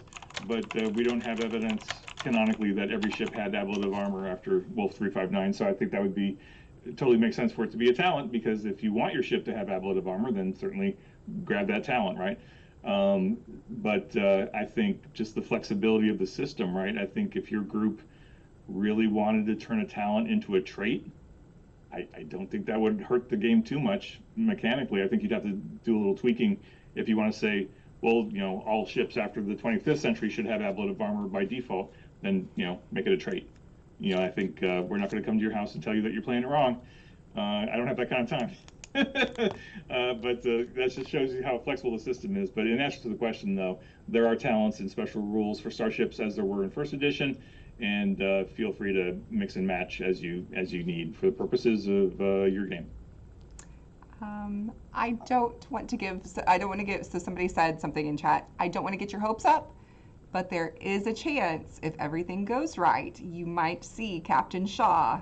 but we don't have evidence canonically that every ship had ablative armor after Wolf 359. So I think that would be it totally makes sense for it to be a talent, because if you want your ship to have ablative armor, then certainly grab that talent, right? But I think just the flexibility of the system, right? I think if your group really wanted to turn a talent into a trait, I don't think that would hurt the game too much mechanically. I think you'd have to do a little tweaking if you want to say, well, all ships after the 25th century should have ablative armor by default, then, make it a trait. I think we're not going to come to your house and tell you that you're playing it wrong. I don't have that kind of time. But that just shows you how flexible the system is. But in answer to the question, though, there are talents and special rules for starships as there were in first edition, and feel free to mix and match as you need for the purposes of your game. I don't want to give. So somebody said something in chat. I don't want to get your hopes up, but there is a chance, if everything goes right, you might see Captain Shaw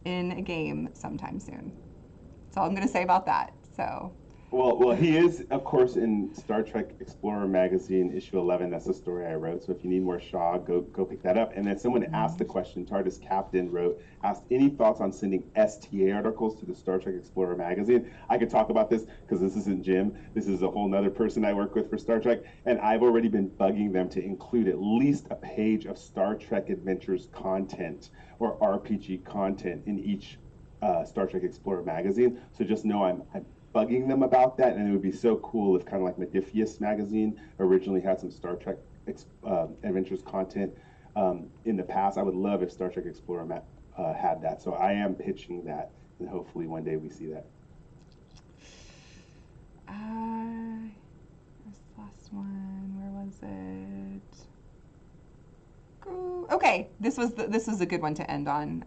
in a game sometime soon. That's all I'm going to say about that. So. Well, he is, of course, in Star Trek Explorer magazine, issue 11. That's the story I wrote. So if you need more Shaw, go pick that up. And then someone asked the question, TARDIS Captain asked, any thoughts on sending STA articles to the Star Trek Explorer magazine? I could talk about this because this isn't Jim. This is a whole nother person I work with for Star Trek. And I've already been bugging them to include at least a page of Star Trek Adventures content or RPG content in each Star Trek Explorer magazine. So just know I'm bugging them about that, and it would be so cool if, kind of like Modiphius magazine originally had some Star Trek Adventures content in the past. I would love if Star Trek Explorer had that. So I am pitching that, and hopefully one day we see that. This last one, where was it? Okay, this was a good one to end on.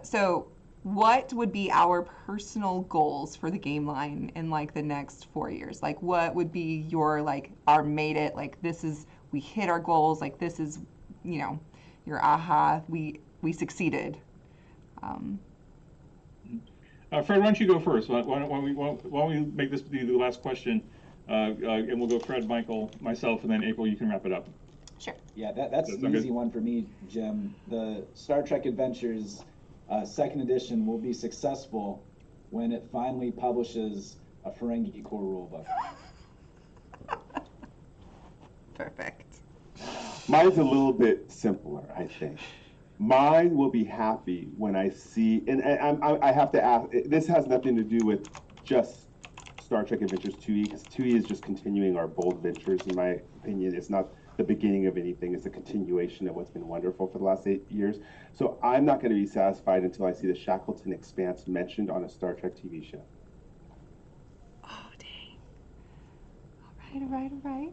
So what would be our personal goals for the game line in like the next 4 years? Like, what would be your our made it, we hit our goals, this is your aha, we succeeded. Fred, why don't you go first? Why don't we make this be the last question, and we'll go Fred, Michael, myself, and then April. You can wrap it up. Sure. Yeah, that's an easy one for me, Jim. The Star Trek Adventures second edition will be successful when it finally publishes a Ferengi core rulebook. Perfect. Mine's a little bit simpler, I think. Mine will be happy when I see, and I have to ask, this has nothing to do with just Star Trek Adventures 2E, because 2E is just continuing our bold ventures, in my opinion. It's not the beginning of anything, it's a continuation of what's been wonderful for the last 8 years. So I'm not going to be satisfied until I see the Shackleton Expanse mentioned on a Star Trek TV show. Oh, dang. All right.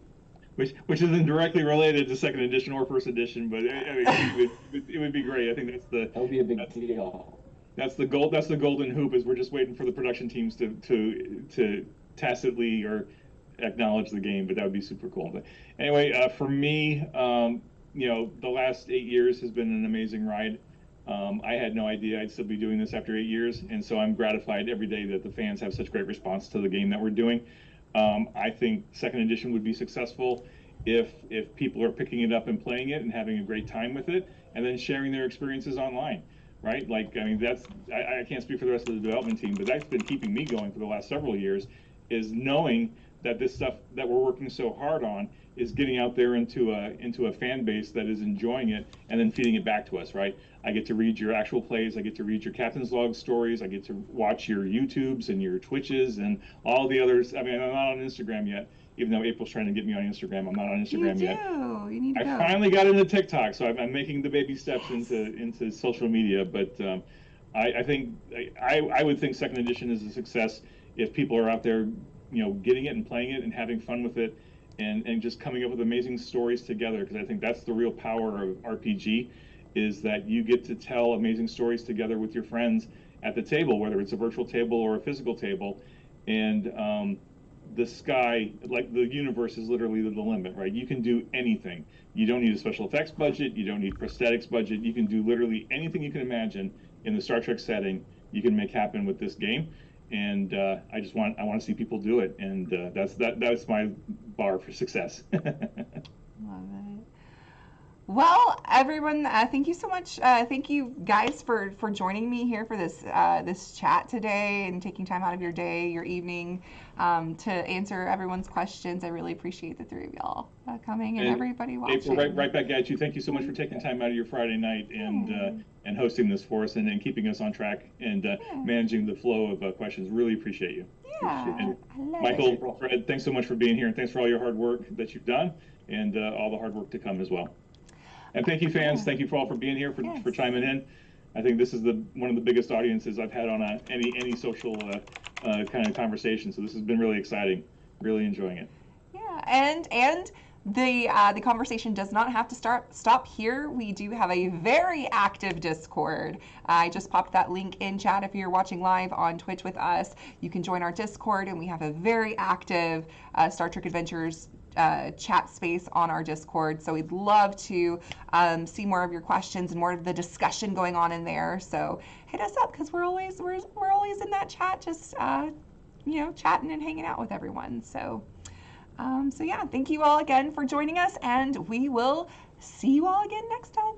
Which isn't directly related to second edition or first edition, but I mean, it would be great. I think that would be a big deal. That's the goal. That's the golden hoop. Is we're just waiting for the production teams to tacitly or acknowledge the game, but that would be super cool. But anyway, for me, the last 8 years has been an amazing ride. I had no idea I'd still be doing this after 8 years, and so I'm gratified every day that the fans have such great response to the game that we're doing. I think second edition would be successful if people are picking it up and playing it and having a great time with it, and then sharing their experiences online, right? Like, I mean, I can't speak for the rest of the development team, but that's been keeping me going for the last several years, is knowing that this stuff that we're working so hard on is getting out there into a fan base that is enjoying it and then feeding it back to us, right? I get to read your actual plays, I get to read your Captain's Log stories, I get to watch your YouTubes and your Twitches and all the others. I mean, I'm not on Instagram yet, even though April's trying to get me on Instagram. I'm not on Instagram yet. You need to go. I finally got into TikTok, so I'm making the baby steps into social media. But I think I would think second edition is a success if people are out there, getting it and playing it and having fun with it, and just coming up with amazing stories together. Because I think that's the real power of RPG, is that you get to tell amazing stories together with your friends at the table, whether it's a virtual table or a physical table, and the sky, like the universe, is literally the limit, right? You can do anything. You don't need a special effects budget. You don't need prosthetics budget. You can do literally anything you can imagine in the Star Trek setting. You can make happen with this game, and I want to see people do it, and that's my bar for success. Love it. Well, everyone, thank you so much. Thank you guys for joining me here for this chat today and taking time out of your day, your evening, to answer everyone's questions. I really appreciate the three of y'all coming and everybody watching. April, right back at you. Thank you so much for taking time out of your Friday night and hosting this for us and keeping us on track and managing the flow of questions. Really appreciate you. Yeah, Michael, Fred, thanks so much for being here, and thanks for all your hard work that you've done and all the hard work to come as well. And thank you, fans. Thank you for all for being here, for chiming in. I think this is one of the biggest audiences I've had on any social kind of conversation. So this has been really exciting. Really enjoying it. Yeah, and the conversation does not have to stop here. We do have a very active Discord. I just popped that link in chat. If you're watching live on Twitch with us, you can join our Discord, and we have a very active Star Trek Adventures chat space on our Discord. So we'd love to see more of your questions and more of the discussion going on in there. So hit us up, because we're always in that chat, just chatting and hanging out with everyone. So yeah, thank you all again for joining us, and we will see you all again next time.